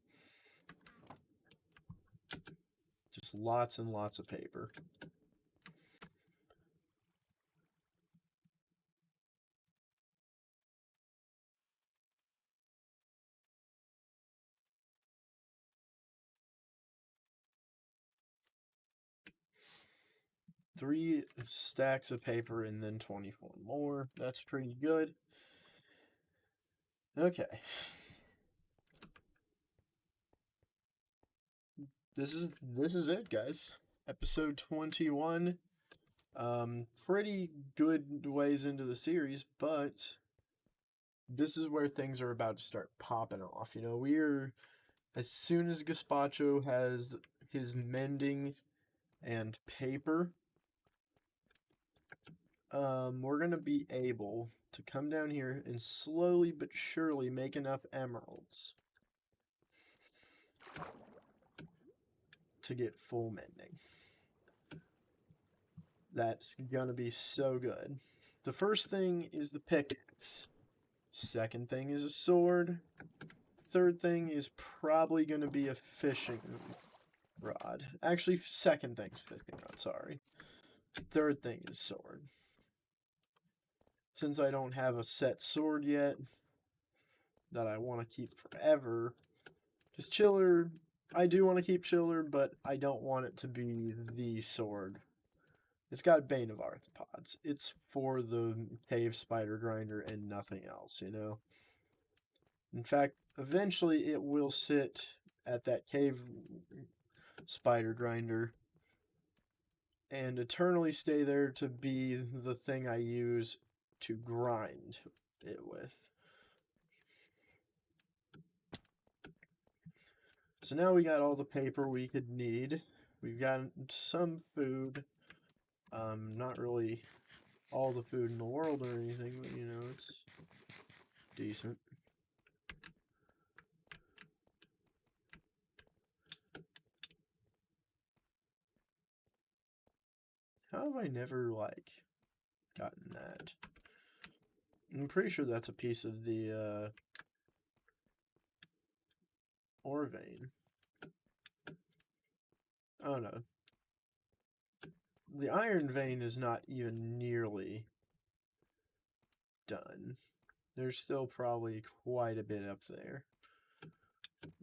Just lots and lots of paper. Three stacks of paper and then 24 more. That's pretty good. Okay. This is it, guys. Episode 21. Pretty good ways into the series, but this is where things are about to start popping off. You know, we're as soon as Gazpacho has his mending and paper, we're gonna be able to come down here and slowly but surely make enough emeralds to get full mending. That's gonna be so good. The first thing is the pickaxe. Second thing is a sword. Third thing is probably gonna be a fishing rod. Actually, second thing's fishing rod, sorry. Third thing is sword. Since I don't have a set sword yet that I want to keep forever, because Chiller, I do want to keep Chiller, but I don't want it to be the sword. It's got Bane of Arthropods. It's for the cave spider grinder and nothing else, you know? In fact, eventually it will sit at that cave spider grinder and eternally stay there to be the thing I use to grind it with. So now we got all the paper we could need. We've got some food. Not really all the food in the world or anything, but you know, it's decent. How have I never, like, gotten that? I'm pretty sure that's a piece of the ore vein. Oh no. The iron vein is not even nearly done. There's still probably quite a bit up there.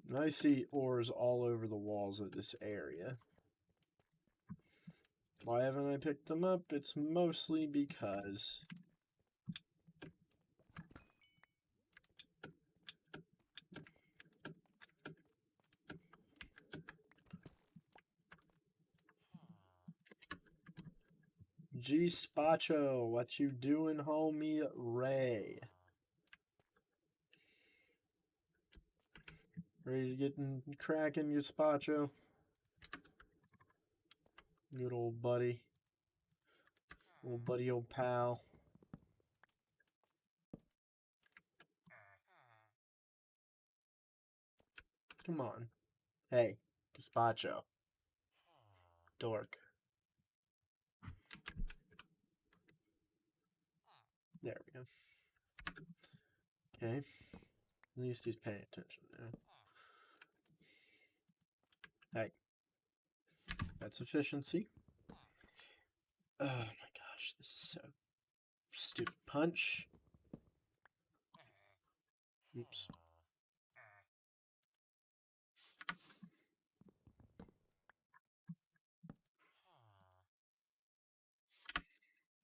And I see ores all over the walls of this area. Why haven't I picked them up? It's mostly because G Spacho, what you doing, homie? Ray. Ready to get cracking, Gazpacho? Good old buddy. Old buddy, old pal. Come on. Hey, Gazpacho. Dork. There we go. Okay. At least he's paying attention now. Hey. That's efficiency. Oh my gosh, this is so stupid. Punch. Oops.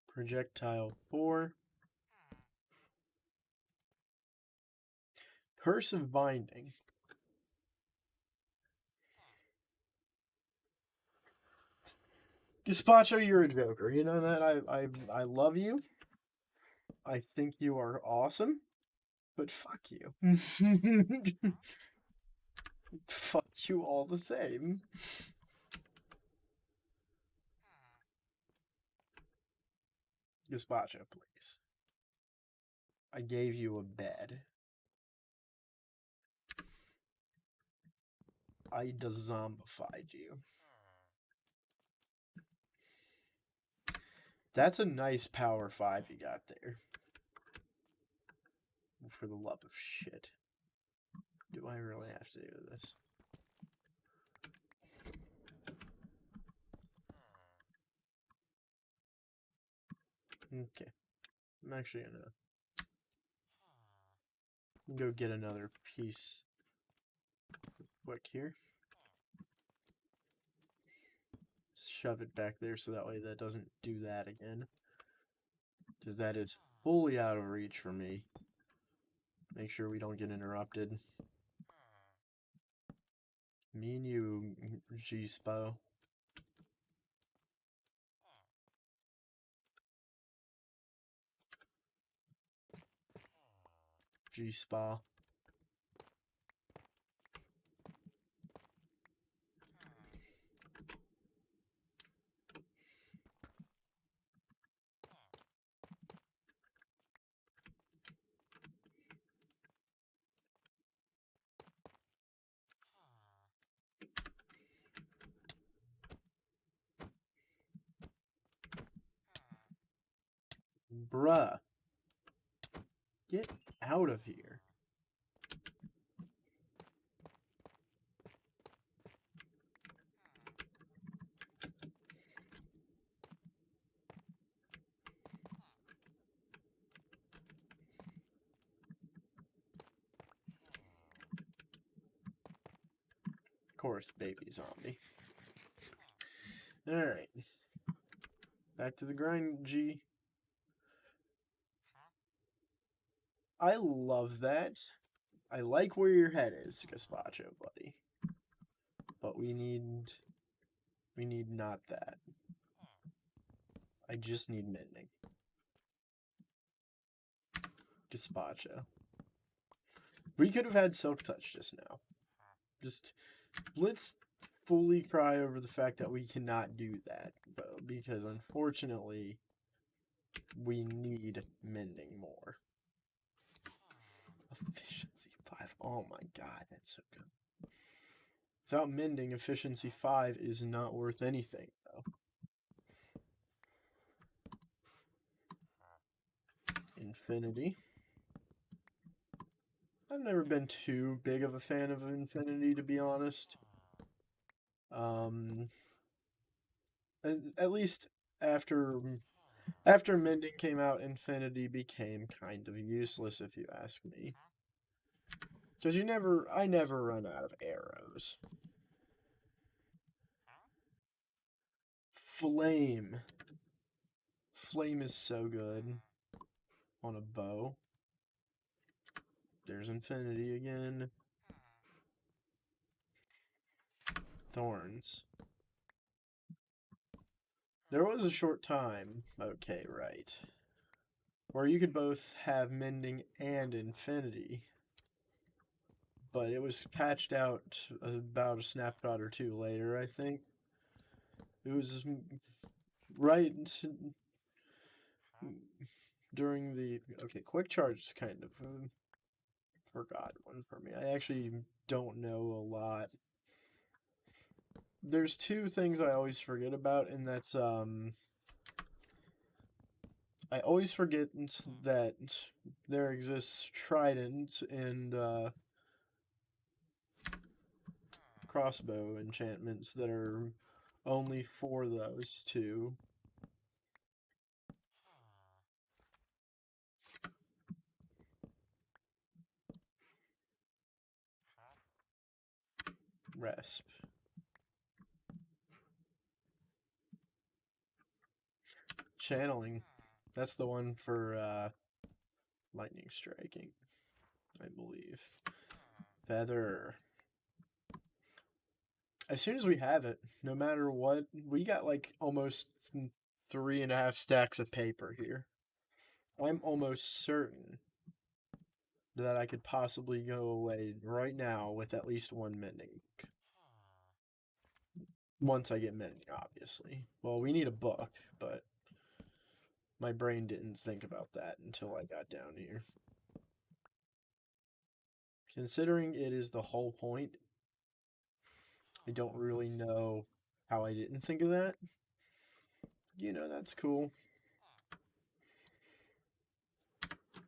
Projectile 4. Curse of Binding. Gazpacho, you're a joker. You know that? I love you. I think you are awesome. But fuck you. Fuck you all the same. Gazpacho, please. I gave you a bed. I zombified you. That's a nice power 5 you got there. For the love of shit. Do I really have to do this? Okay. I'm actually gonna go get another piece quick here. Just shove it back there so that way that doesn't do that again. Because that is fully out of reach for me. Make sure we don't get interrupted. Me and you, G-Spo. G-Spa. Bruh. Get out of here. Of course, baby zombie. Alright. Back to the grind, G. I love that. I like where your head is, Gazpacho, buddy. But we need not that. I just need mending. Gazpacho. We could have had Silk Touch just now. Just, let's fully cry over the fact that we cannot do that, though, because unfortunately, we need mending more. Efficiency 5. Oh my god, that's so good. Without mending, efficiency 5 is not worth anything, though. In Infinity. I've never been too big of a fan of Infinity, to be honest. Um, at least after after Mending came out, Infinity became kind of useless, if you ask me. Because I never run out of arrows. Flame. Flame is so good on a bow. There's Infinity again. Thorns. There was a short time, okay, right, where you could both have Mending and Infinity, but it was patched out about a snapshot or two later, I think. It was right during the. Okay, Quick Charge is kind of a forgotten one for me. I actually don't know a lot. There's two things I always forget about, and that's I always forget that there exists trident and crossbow enchantments that are only for those two. Resp. Channeling. That's the one for lightning striking, I believe. Feather. As soon as we have it, no matter what, we got like almost 3.5 stacks of paper here. I'm almost certain that I could possibly go away right now with at least one mending. Once I get mending, obviously. Well, we need a book, but my brain didn't think about that until I got down here. Considering it is the whole point, I don't really know how I didn't think of that. That's cool.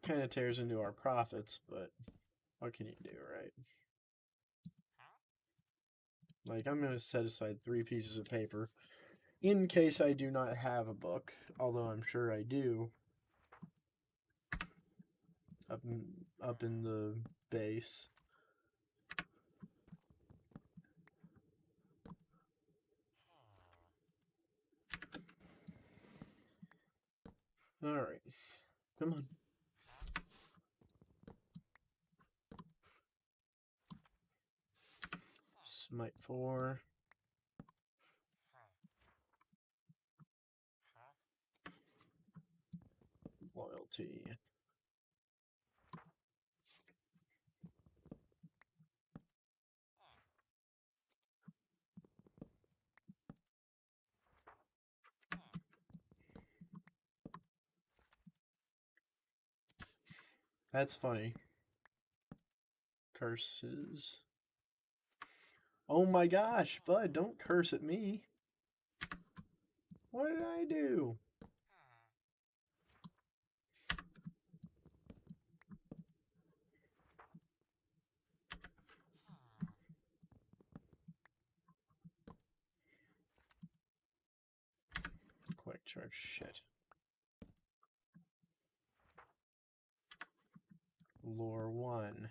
Kind of tears into our profits, but what can you do, right? Like, I'm going to set aside 3 pieces of paper in case I do not have a book, although I'm sure I do. Up in the base. Alright. Come on. Smite 4. Loyalty. That's funny. Curses. Oh my gosh, bud, don't curse at me. What did I do? Quick charge, shit. Lore 1.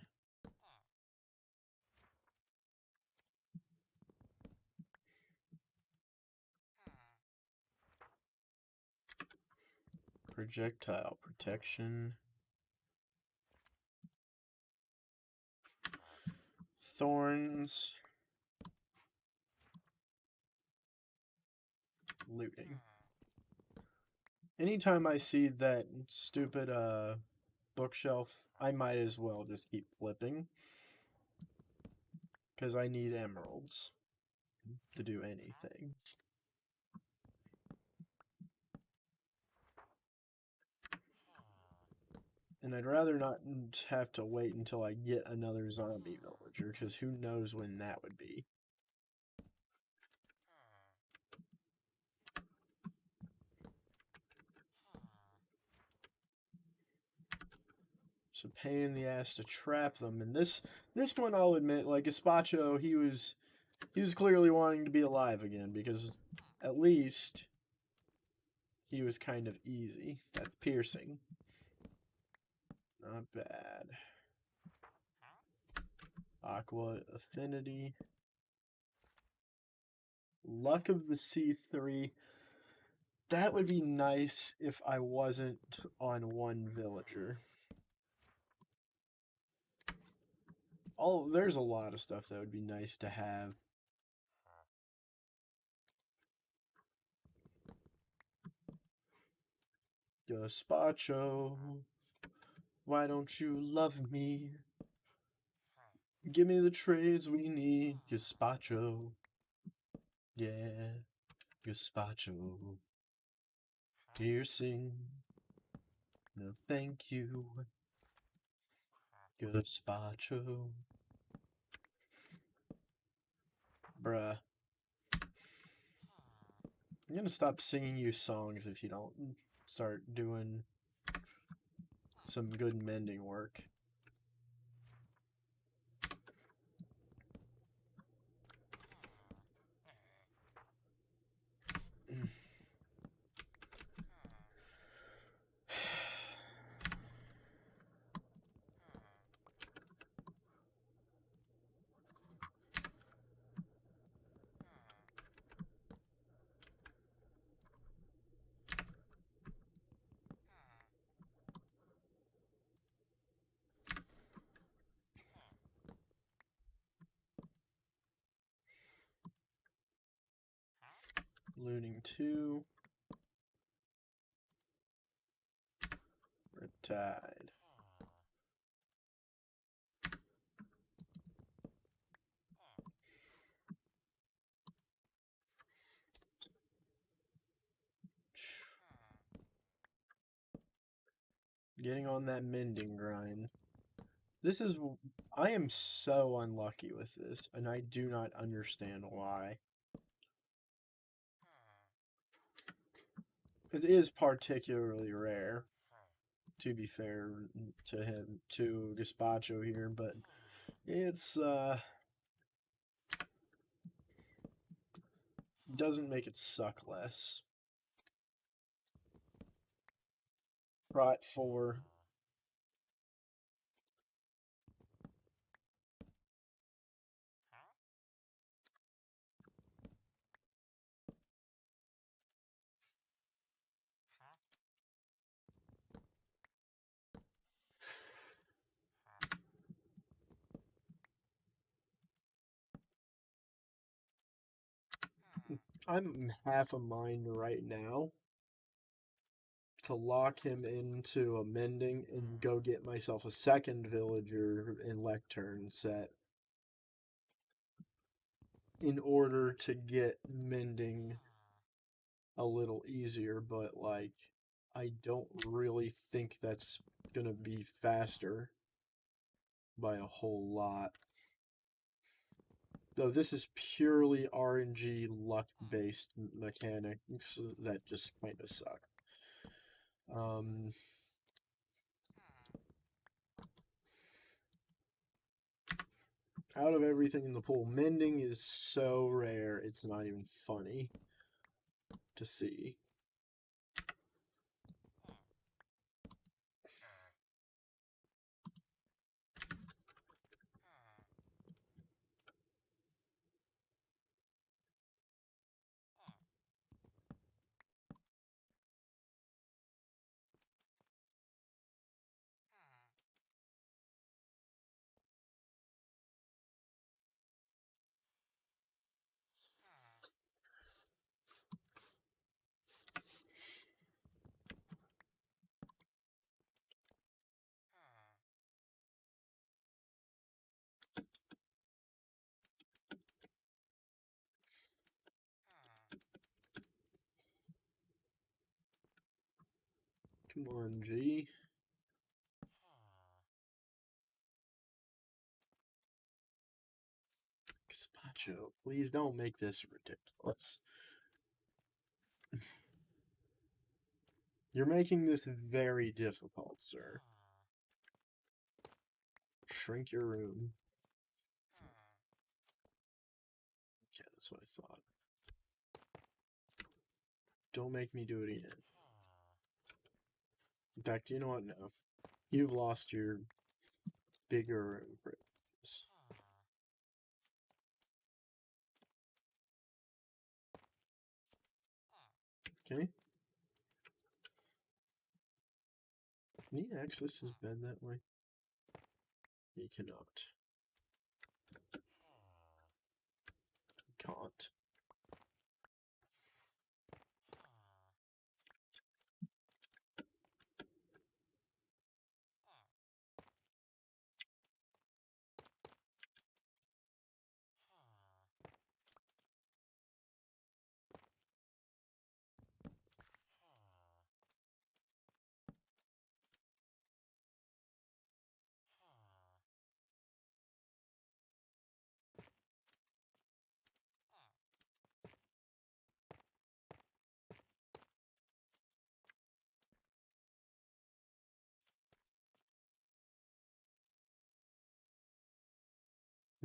Projectile protection. Thorns. Looting. Anytime I see that stupid bookshelf, I might as well just keep flipping. Because I need emeralds to do anything. And I'd rather not have to wait until I get another zombie villager, because who knows when that would be. It's a pain in the ass to trap them. And this one, I'll admit, like Gazpacho, he was clearly wanting to be alive again because at least he was kind of easy at piercing. Not bad. Aqua Affinity. Luck of the C3. That would be nice if I wasn't on one villager. Oh, there's a lot of stuff that would be nice to have. Gazpacho, why don't you love me? Give me the trades we need. Gazpacho. Yeah, gazpacho. Piercing. No, thank you. Gazpacho. Bruh. I'm gonna stop singing you songs if you don't start doing some good mending work. Looting 2. Retied. Getting on that mending grind. This is... I am so unlucky with this, and I do not understand why. It is particularly rare, to be fair to him, to Gazpacho here, but it's, doesn't make it suck less. Prot 4. I'm half a mind right now to lock him into a mending and go get myself a second villager in Lectern set in order to get mending a little easier, but like I don't really think that's gonna be faster by a whole lot. Though this is purely RNG luck based mechanics that just kind of suck. Out of everything in the pool, mending is so rare, it's not even funny to see. Come on, G. Gazpacho, please don't make this ridiculous. You're making this very difficult, sir. shrink your room. Yeah, that's what I thought. Don't make me do it again. In fact, you know what? No. You've lost your bigger room privileges. Okay. Can he access his bed that way? He cannot. Can't.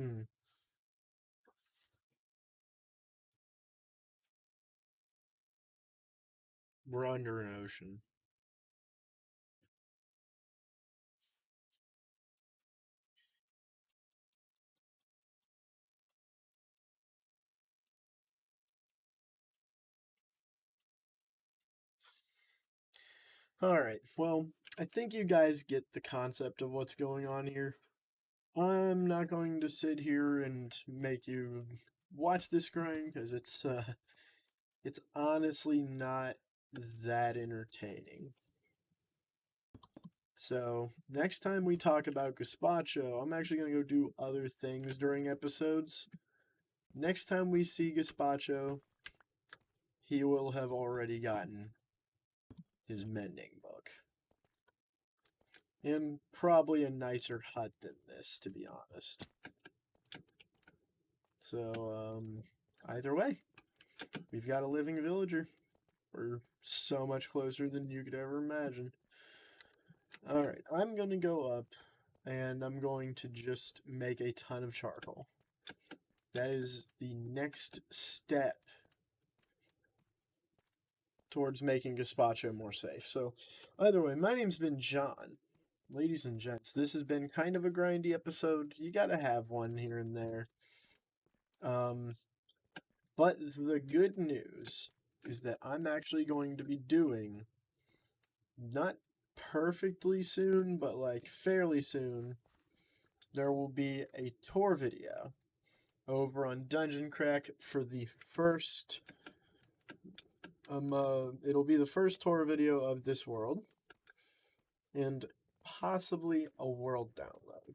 Hmm. We're under an ocean. Alright, well, I think you guys get the concept of what's going on here. I'm not going to sit here and make you watch this grind because it's honestly not that entertaining. So, next time we talk about gazpacho, I'm actually going to go do other things during episodes. Next time we see gazpacho, he will have already gotten his mending book. And probably a nicer hut than this, to be honest. So, either way, we've got a living villager. We're so much closer than you could ever imagine. Alright, I'm going to go up and I'm going to just make a ton of charcoal. That is the next step towards making gazpacho more safe. So, either way, my name's been John. Ladies and gents, this has been kind of a grindy episode. You gotta have one here and there. But the good news is that I'm actually going to be doing, not perfectly soon, but like fairly soon, there will be a tour video over on Dungeon Crack for the first it'll be the first tour video of this world and possibly a world download.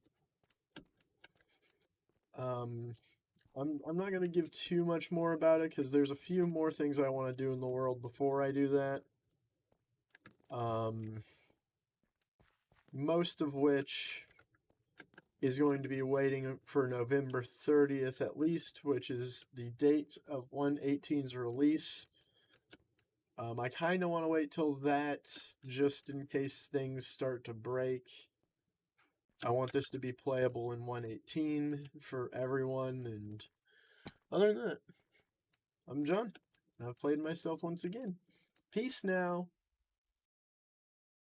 I'm not gonna give too much more about it because there's a few more things I want to do in the world before I do that. Most of which is going to be waiting for November 30th at least, which is the date of 1.18's release. I kind of want to wait till that just in case things start to break. I want this to be playable in 1.18 for everyone, and other than that, I'm John. I've played myself once again. Peace now.